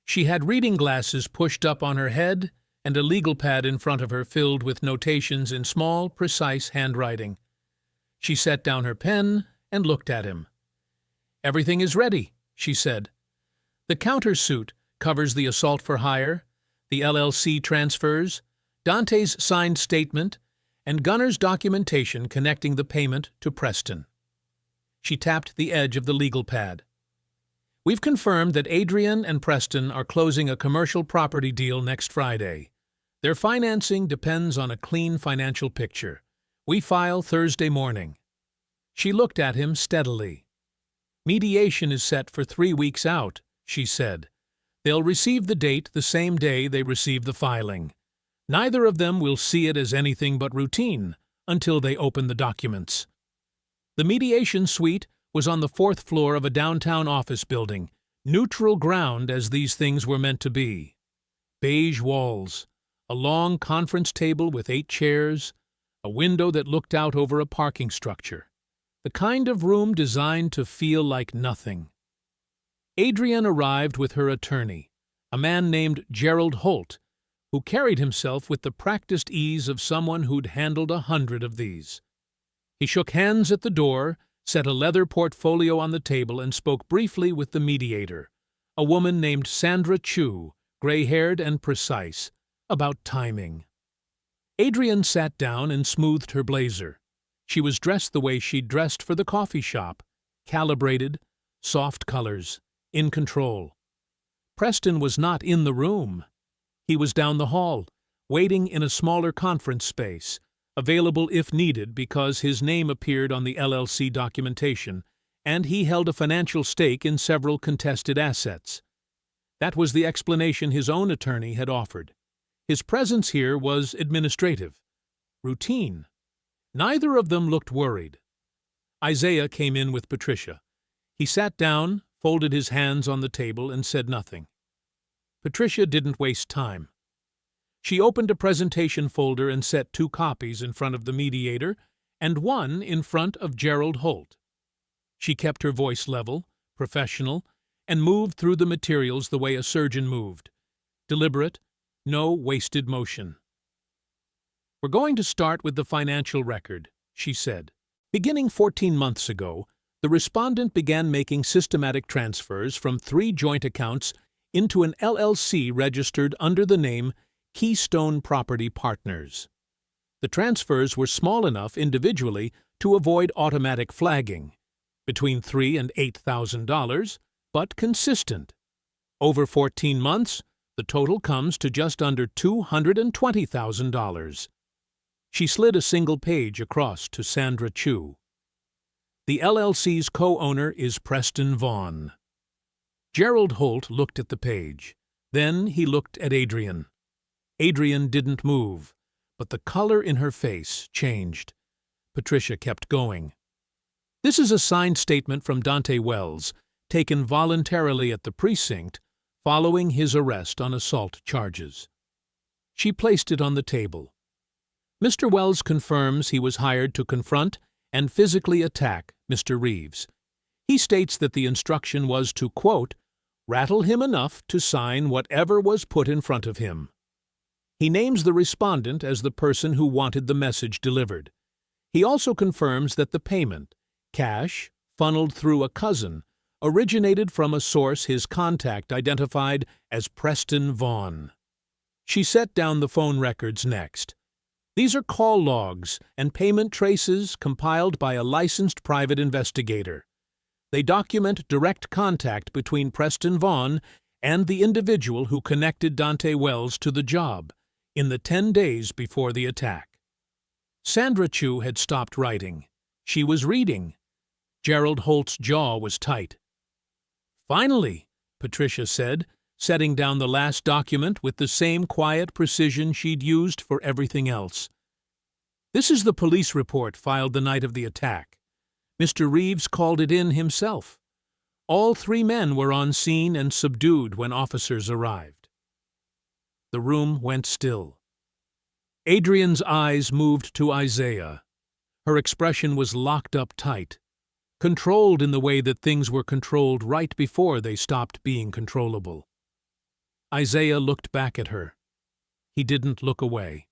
She had reading glasses pushed up on her head and a legal pad in front of her filled with notations in small, precise handwriting. She set down her pen and looked at him. "Everything is ready," she said. "The countersuit covers the assault for hire, the LLC transfers, Dante's signed statement, and Gunner's documentation connecting the payment to Preston." She tapped the edge of the legal pad. "We've confirmed that Adrian and Preston are closing a commercial property deal next Friday. Their financing depends on a clean financial picture. We file Thursday morning." She looked at him steadily. "Mediation is set for 3 weeks out," she said. "They'll receive the date the same day they receive the filing. Neither of them will see it as anything but routine until they open the documents." The mediation suite was on the 4th floor of a downtown office building, neutral ground as these things were meant to be. Beige walls, a long conference table with 8 chairs, a window that looked out over a parking structure. The kind of room designed to feel like nothing. Adrian arrived with her attorney, a man named Gerald Holt, who carried himself with the practiced ease of someone who'd handled 100 of these. He shook hands at the door, set a leather portfolio on the table, and spoke briefly with the mediator, a woman named Sandra Chu, gray-haired and precise, about timing. Adrian sat down and smoothed her blazer. She was dressed the way she'd dressed for the coffee shop, calibrated, soft colors, in control. Preston was not in the room. He was down the hall, waiting in a smaller conference space, available if needed because his name appeared on the LLC documentation, and he held a financial stake in several contested assets. That was the explanation his own attorney had offered. His presence here was administrative, routine. Neither of them looked worried. Isaiah came in with Patricia. He sat down, folded his hands on the table, and said nothing. Patricia didn't waste time. She opened a presentation folder and set 2 copies in front of the mediator and 1 in front of Gerald Holt. She kept her voice level, professional, and moved through the materials the way a surgeon moved. Deliberate, no wasted motion. "We're going to start with the financial record," she said. "Beginning 14 months ago, the respondent began making systematic transfers from 3 joint accounts into an LLC registered under the name Keystone Property Partners. The transfers were small enough individually to avoid automatic flagging, between $3,000 and $8,000, but consistent. Over 14 months, the total comes to just under $220,000. She slid a single page across to Sandra Chu. "The LLC's co-owner is Preston Vaughn." Gerald Holt looked at the page. Then he looked at Adrian. Adrian didn't move, but the color in her face changed. Patricia kept going. "This is a signed statement from Dante Wells, taken voluntarily at the precinct following his arrest on assault charges." She placed it on the table. "Mr. Wells confirms he was hired to confront and physically attack Mr. Reeves. He states that the instruction was to, quote, rattle him enough to sign whatever was put in front of him. He names the respondent as the person who wanted the message delivered. He also confirms that the payment, cash, funneled through a cousin, originated from a source his contact identified as Preston Vaughn." She set down the phone records next. "These are call logs and payment traces compiled by a licensed private investigator. They document direct contact between Preston Vaughn and the individual who connected Dante Wells to the job in the 10 days before the attack." Sandra Chu had stopped writing. She was reading. Gerald Holt's jaw was tight. "Finally," Patricia said, setting down the last document with the same quiet precision she'd used for everything else. "This is the police report filed the night of the attack. Mr. Reeves called it in himself. All 3 men were on scene and subdued when officers arrived." The room went still. Adrian's eyes moved to Isaiah. Her expression was locked up tight, controlled in the way that things were controlled right before they stopped being controllable. Isaiah looked back at her. He didn't look away.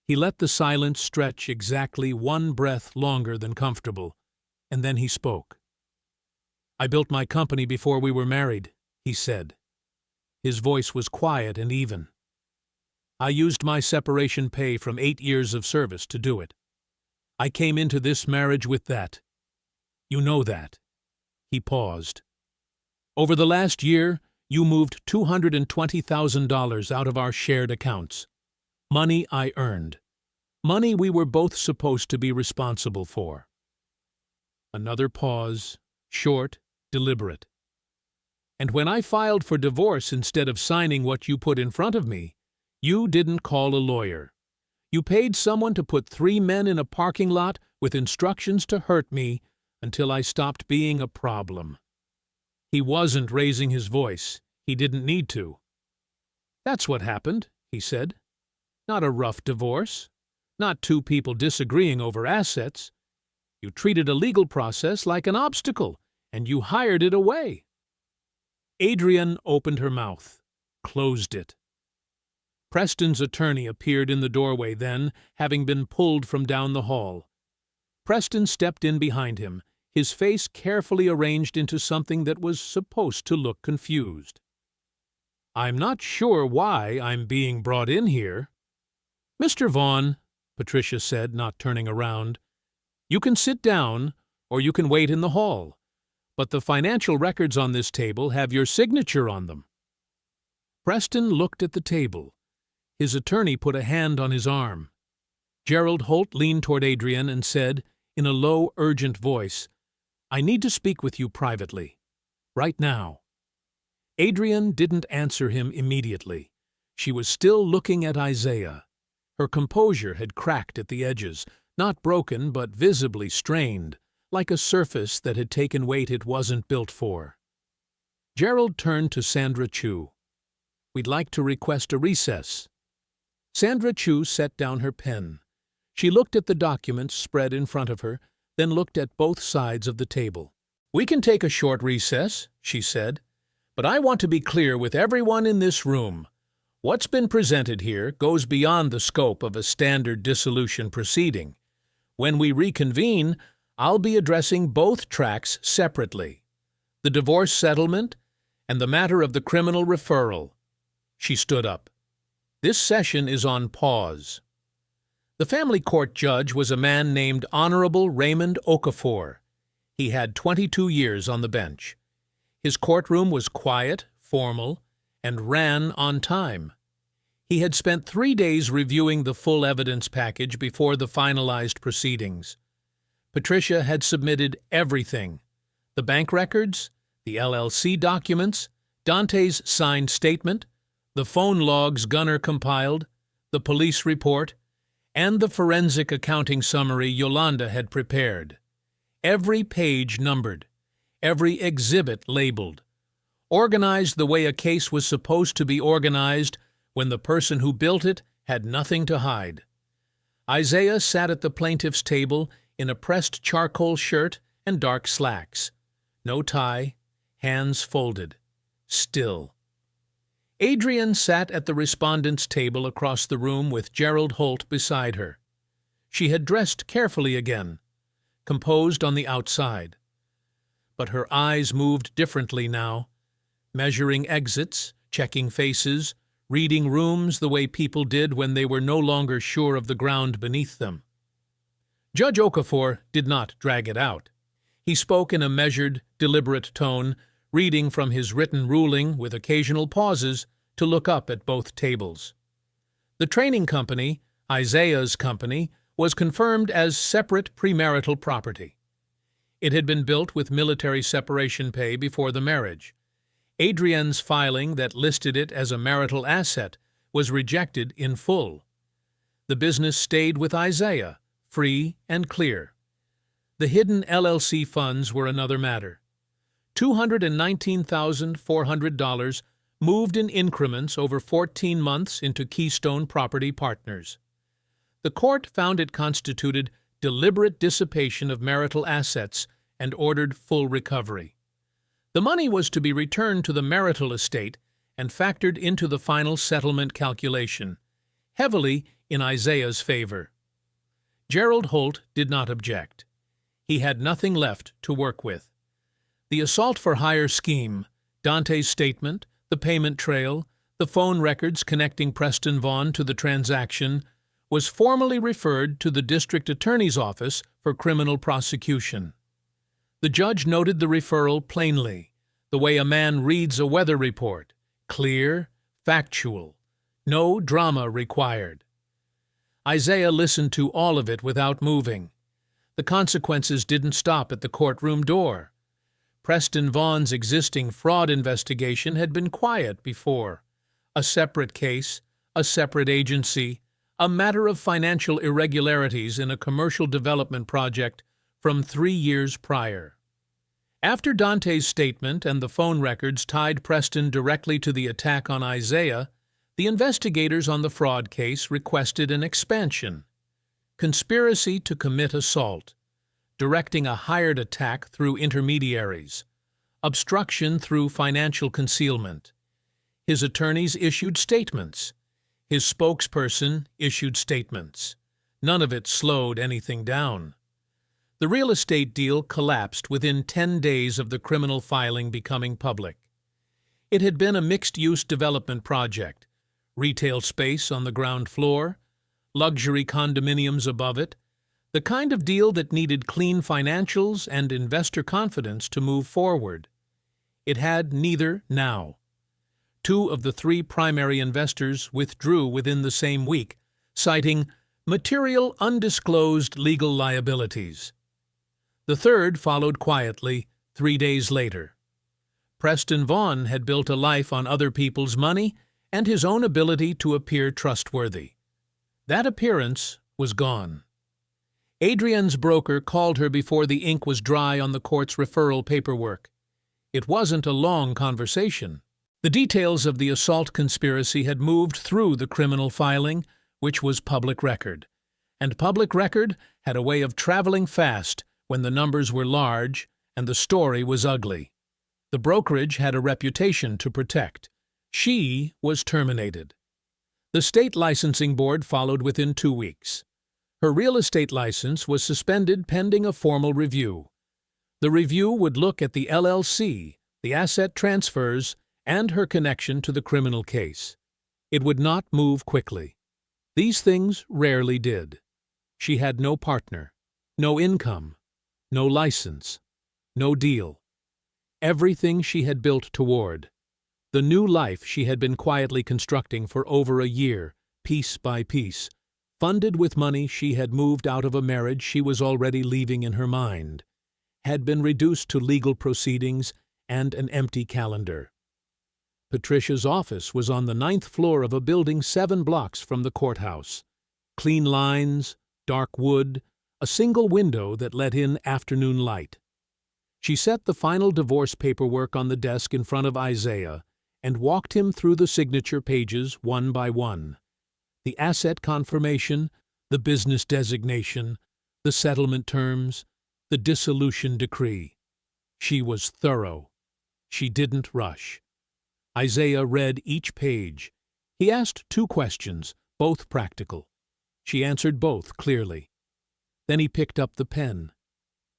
He let the silence stretch exactly 1 breath longer than comfortable, and then he spoke. "I built my company before we were married," he said. His voice was quiet and even. "I used my separation pay from 8 years of service to do it. I came into this marriage with that. You know that." He paused. "Over the last year, you moved $220,000 out of our shared accounts. Money I earned. Money we were both supposed to be responsible for." Another pause, short, deliberate. "And when I filed for divorce instead of signing what you put in front of me, you didn't call a lawyer. You paid someone to put 3 men in a parking lot with instructions to hurt me until I stopped being a problem." He wasn't raising his voice. He didn't need to. "That's what happened," he said. "Not a rough divorce. Not 2 people disagreeing over assets. You treated a legal process like an obstacle, and you hired it away." Adrian opened her mouth, closed it. Preston's attorney appeared in the doorway then, having been pulled from down the hall. Preston stepped in behind him, his face carefully arranged into something that was supposed to look confused. "I'm not sure why I'm being brought in here." "Mr. Vaughn," Patricia said, not turning around, "you can sit down, or you can wait in the hall. But the financial records on this table have your signature on them." Preston looked at the table. His attorney put a hand on his arm. Gerald Holt leaned toward Adrian and said, in a low, urgent voice, "I need to speak with you privately. Right now." Adrian didn't answer him immediately. She was still looking at Isaiah. Her composure had cracked at the edges, not broken but visibly strained, like a surface that had taken weight it wasn't built for. Gerald turned to Sandra Chu. "We'd like to request a recess." Sandra Chu set down her pen. She looked at the documents spread in front of her, then looked at both sides of the table. "We can take a short recess," she said, "but I want to be clear with everyone in this room. What's been presented here goes beyond the scope of a standard dissolution proceeding. When we reconvene, I'll be addressing both tracks separately, the divorce settlement and the matter of the criminal referral." She stood up. "This session is on pause." The family court judge was a man named Honorable Raymond Okafor. He had 22 years on the bench. His courtroom was quiet, formal, and ran on time. He had spent 3 days reviewing the full evidence package before the finalized proceedings. Patricia had submitted everything: the bank records, the LLC documents, Dante's signed statement, the phone logs Gunnar compiled, the police report, and the forensic accounting summary Yolanda had prepared. Every page numbered, every exhibit labeled, organized the way a case was supposed to be organized when the person who built it had nothing to hide. Isaiah sat at the plaintiff's table in a pressed charcoal shirt and dark slacks. No tie, hands folded, still. Adrian sat at the respondent's table across the room with Gerald Holt beside her. She had dressed carefully again, composed on the outside. But her eyes moved differently now, measuring exits, checking faces, reading rooms the way people did when they were no longer sure of the ground beneath them. Judge Okafor did not drag it out. He spoke in a measured, deliberate tone, reading from his written ruling with occasional pauses to look up at both tables. The training company, Isaiah's company, was confirmed as separate premarital property. It had been built with military separation pay before the marriage. Adrienne's filing that listed it as a marital asset was rejected in full. The business stayed with Isaiah, free and clear. The hidden LLC funds were another matter. $219,400 moved in increments over 14 months into Keystone Property Partners. The court found it constituted deliberate dissipation of marital assets and ordered full recovery. The money was to be returned to the marital estate and factored into the final settlement calculation, heavily in Isaiah's favor. Gerald Holt did not object. He had nothing left to work with. The assault-for-hire scheme, Dante's statement, the payment trail, the phone records connecting Preston Vaughn to the transaction, was formally referred to the district attorney's office for criminal prosecution. The judge noted the referral plainly, the way a man reads a weather report, clear, factual, no drama required. Isaiah listened to all of it without moving. The consequences didn't stop at the courtroom door. Preston Vaughn's existing fraud investigation had been quiet before. A separate case, a separate agency, a matter of financial irregularities in a commercial development project from 3 years prior. After Dante's statement and the phone records tied Preston directly to the attack on Isaiah, the investigators on the fraud case requested an expansion. Conspiracy to commit assault, directing a hired attack through intermediaries, obstruction through financial concealment. His attorneys issued statements. His spokesperson issued statements. None of it slowed anything down. The real estate deal collapsed within 10 days of the criminal filing becoming public. It had been a mixed-use development project, retail space on the ground floor, luxury condominiums above it, the kind of deal that needed clean financials and investor confidence to move forward. It had neither now. 2 of the 3 primary investors withdrew within the same week, citing material undisclosed legal liabilities. The third followed quietly 3 days later. Preston Vaughn had built a life on other people's money and his own ability to appear trustworthy. That appearance was gone. Adrienne's broker called her before the ink was dry on the court's referral paperwork. It wasn't a long conversation. The details of the assault conspiracy had moved through the criminal filing, which was public record. And public record had a way of traveling fast when the numbers were large and the story was ugly. The brokerage had a reputation to protect. She was terminated. The state licensing board followed within 2 weeks. Her real estate license was suspended pending a formal review. The review would look at the LLC, the asset transfers, and her connection to the criminal case. It would not move quickly. These things rarely did. She had no partner, no income, no license, no deal. Everything she had built toward. The new life she had been quietly constructing for over a year, piece by piece, funded with money she had moved out of a marriage she was already leaving in her mind, had been reduced to legal proceedings and an empty calendar. Patricia's office was on the 9th floor of a building 7 blocks from the courthouse. Clean lines, dark wood, a single window that let in afternoon light. She set the final divorce paperwork on the desk in front of Isaiah and walked him through the signature pages one by one. The asset confirmation, the business designation, the settlement terms, the dissolution decree. She was thorough. She didn't rush. Isaiah read each page. He asked 2 questions, both practical. She answered both clearly. Then he picked up the pen.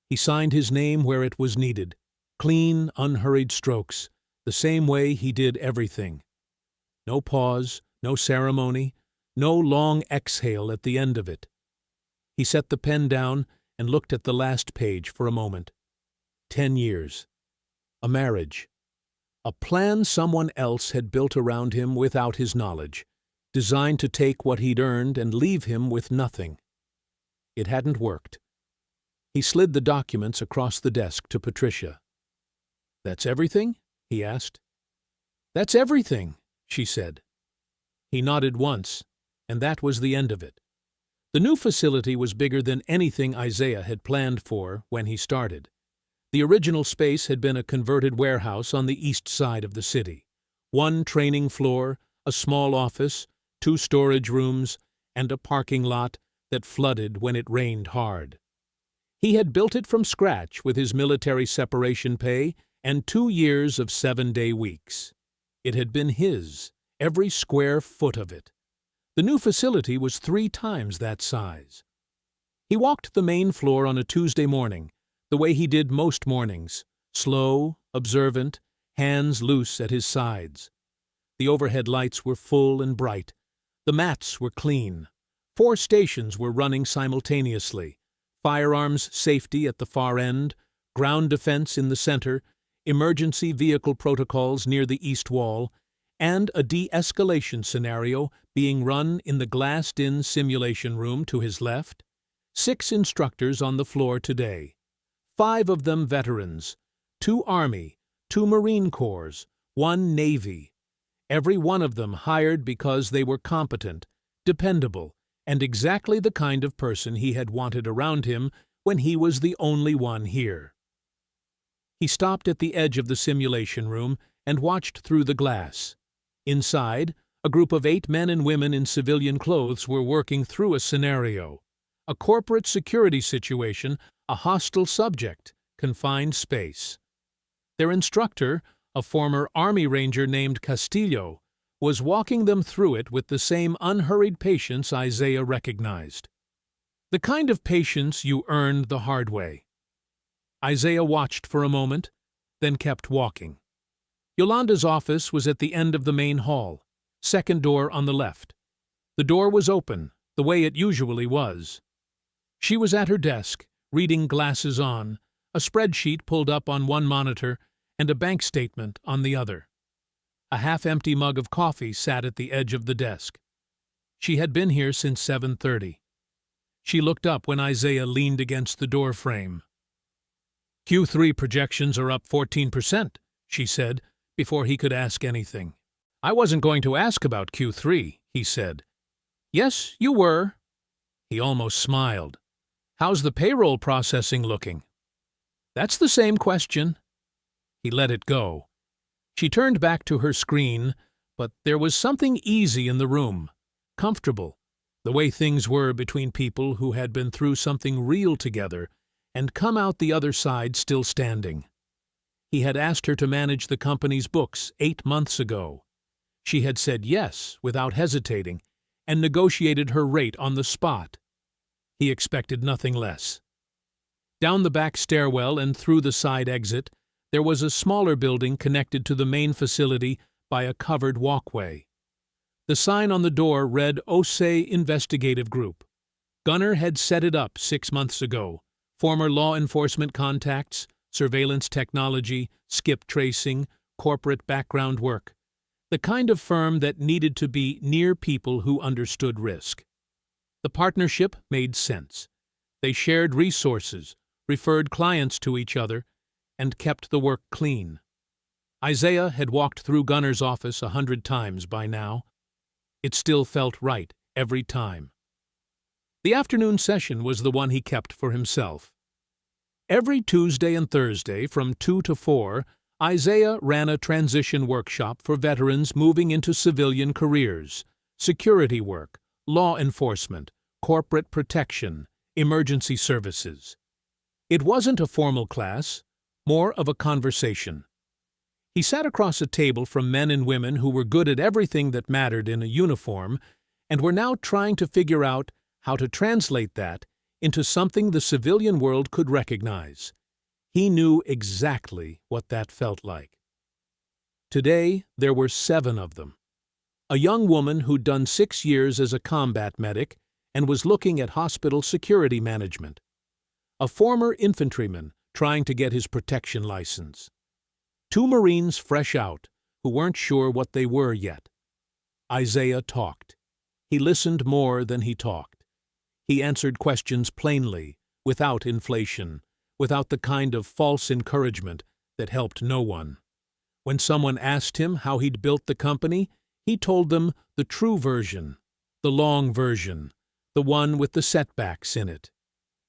He signed his name where it was needed, clean, unhurried strokes, the same way he did everything. No pause, no ceremony, no long exhale at the end of it. He set the pen down and looked at the last page for a moment. 10 years. A marriage. A plan someone else had built around him without his knowledge, designed to take what he'd earned and leave him with nothing. It hadn't worked. He slid the documents across the desk to Patricia. "That's everything?" he asked. "That's everything," she said. He nodded once, and that was the end of it. The new facility was bigger than anything Isaiah had planned for when he started. The original space had been a converted warehouse on the east side of the city. One training floor, a small office, 2 storage rooms, and a parking lot that flooded when it rained hard. He had built it from scratch with his military separation pay and 2 years of 7-day weeks. It had been his, every square foot of it. The new facility was 3 times that size. He walked the main floor on a Tuesday morning, the way he did most mornings, slow, observant, hands loose at his sides. The overhead lights were full and bright. The mats were clean. 4 stations were running simultaneously: firearms safety at the far end, ground defense in the center, emergency vehicle protocols near the east wall, and a de-escalation scenario being run in the glassed-in simulation room to his left. 6 instructors on the floor today. 5 of them veterans, 2 Army, 2 Marine Corps, 1 Navy. Every one of them hired because they were competent, dependable, and exactly the kind of person he had wanted around him when he was the only one here. He stopped at the edge of the simulation room and watched through the glass. Inside, a group of 8 men and women in civilian clothes were working through a scenario. A corporate security situation, a hostile subject, confined space. Their instructor, a former Army Ranger named Castillo, was walking them through it with the same unhurried patience Isaiah recognized. The kind of patience you earned the hard way. Isaiah watched for a moment, then kept walking. Yolanda's office was at the end of the main hall, second door on the left. The door was open, the way it usually was. She was at her desk, reading glasses on, a spreadsheet pulled up on one monitor and a bank statement on the other. A half-empty mug of coffee sat at the edge of the desk. She had been here since 7:30. She looked up when Isaiah leaned against the door frame. "Q3 projections are up 14%, she said, before he could ask anything. "I wasn't going to ask about Q3, he said. "Yes, you were." He almost smiled. "How's the payroll processing looking?" "That's the same question." He let it go. She turned back to her screen, but there was something easy in the room, comfortable, the way things were between people who had been through something real together and come out the other side still standing. He had asked her to manage the company's books 8 months ago. She had said yes without hesitating and negotiated her rate on the spot. He expected nothing less. Down the back stairwell and through the side exit, there was a smaller building connected to the main facility by a covered walkway. The sign on the door read Osei Investigative Group. Gunner had set it up 6 months ago. Former law enforcement contacts, surveillance technology, skip tracing, corporate background work. The kind of firm that needed to be near people who understood risk. The partnership made sense. They shared resources, referred clients to each other, and kept the work clean. Isaiah had walked through Gunner's office 100 times by now. It still felt right every time. The afternoon session was the one he kept for himself. Every Tuesday and Thursday from 2 to 4, Isaiah ran a transition workshop for veterans moving into civilian careers, security work, law enforcement, corporate protection, emergency services. It wasn't a formal class, more of a conversation. He sat across a table from men and women who were good at everything that mattered in a uniform and were now trying to figure out how to translate that into something the civilian world could recognize. He knew exactly what that felt like. Today, there were 7 of them. A young woman who'd done 6 years as a combat medic and was looking at hospital security management. A former infantryman trying to get his protection license. 2 Marines fresh out who weren't sure what they were yet. Isaiah talked. He listened more than he talked. He answered questions plainly, without inflation, without the kind of false encouragement that helped no one. When someone asked him how he'd built the company, he told them the true version, the long version, the one with the setbacks in it.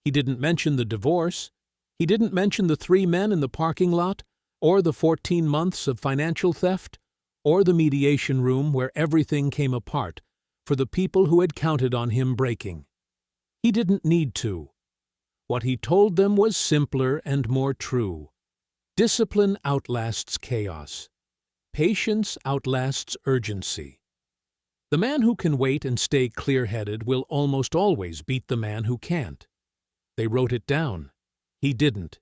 He didn't mention the divorce. He didn't mention the 3 men in the parking lot, or the 14 months of financial theft, or the mediation room where everything came apart for the people who had counted on him breaking. He didn't need to. What he told them was simpler and more true. Discipline outlasts chaos. Patience outlasts urgency. The man who can wait and stay clear-headed will almost always beat the man who can't. They wrote it down. He didn't.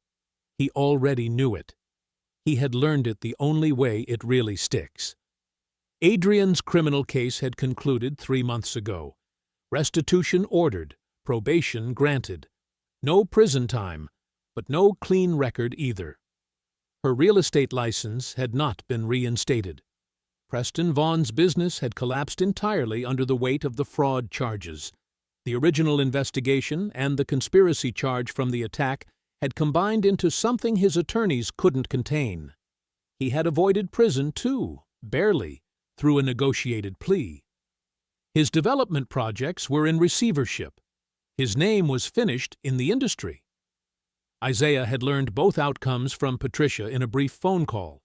He already knew it. He had learned it the only way it really sticks. Adrian's criminal case had concluded 3 months ago. Restitution ordered, probation granted. No prison time, but no clean record either. Her real estate license had not been reinstated. Preston Vaughn's business had collapsed entirely under the weight of the fraud charges. The original investigation and the conspiracy charge from the attack had combined into something his attorneys couldn't contain. He had avoided prison, too, barely, through a negotiated plea. His development projects were in receivership. His name was finished in the industry. Isaiah had learned both outcomes from Patricia in a brief phone call.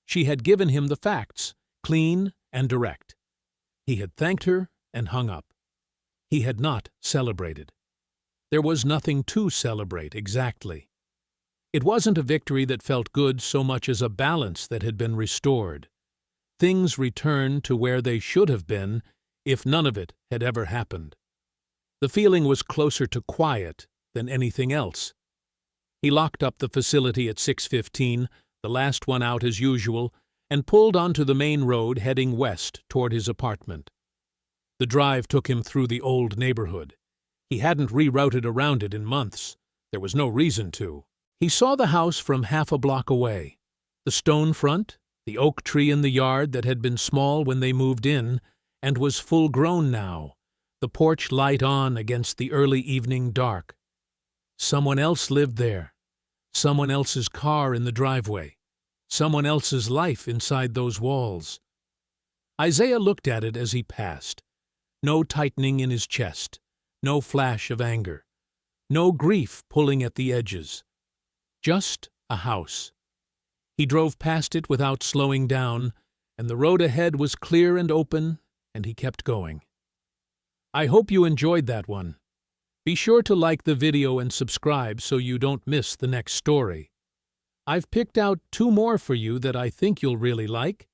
She had given him the facts, clean and direct. He had thanked her and hung up. He had not celebrated. There was nothing to celebrate, exactly. It wasn't a victory that felt good so much as a balance that had been restored. Things returned to where they should have been if none of it had ever happened. The feeling was closer to quiet than anything else. He locked up the facility at 6:15, the last one out as usual, and pulled onto the main road heading west toward his apartment. The drive took him through the old neighborhood. He hadn't rerouted around it in months. There was no reason to. He saw the house from half a block away. The stone front, the oak tree in the yard that had been small when they moved in and was full-grown now, the porch light on against the early evening dark. Someone else lived there. Someone else's car in the driveway. Someone else's life inside those walls. Isaiah looked at it as he passed. No tightening in his chest. No flash of anger. No grief pulling at the edges. Just a house. He drove past it without slowing down, and the road ahead was clear and open, and he kept going. I hope you enjoyed that one. Be sure to like the video and subscribe so you don't miss the next story. I've picked out 2 more for you that I think you'll really like.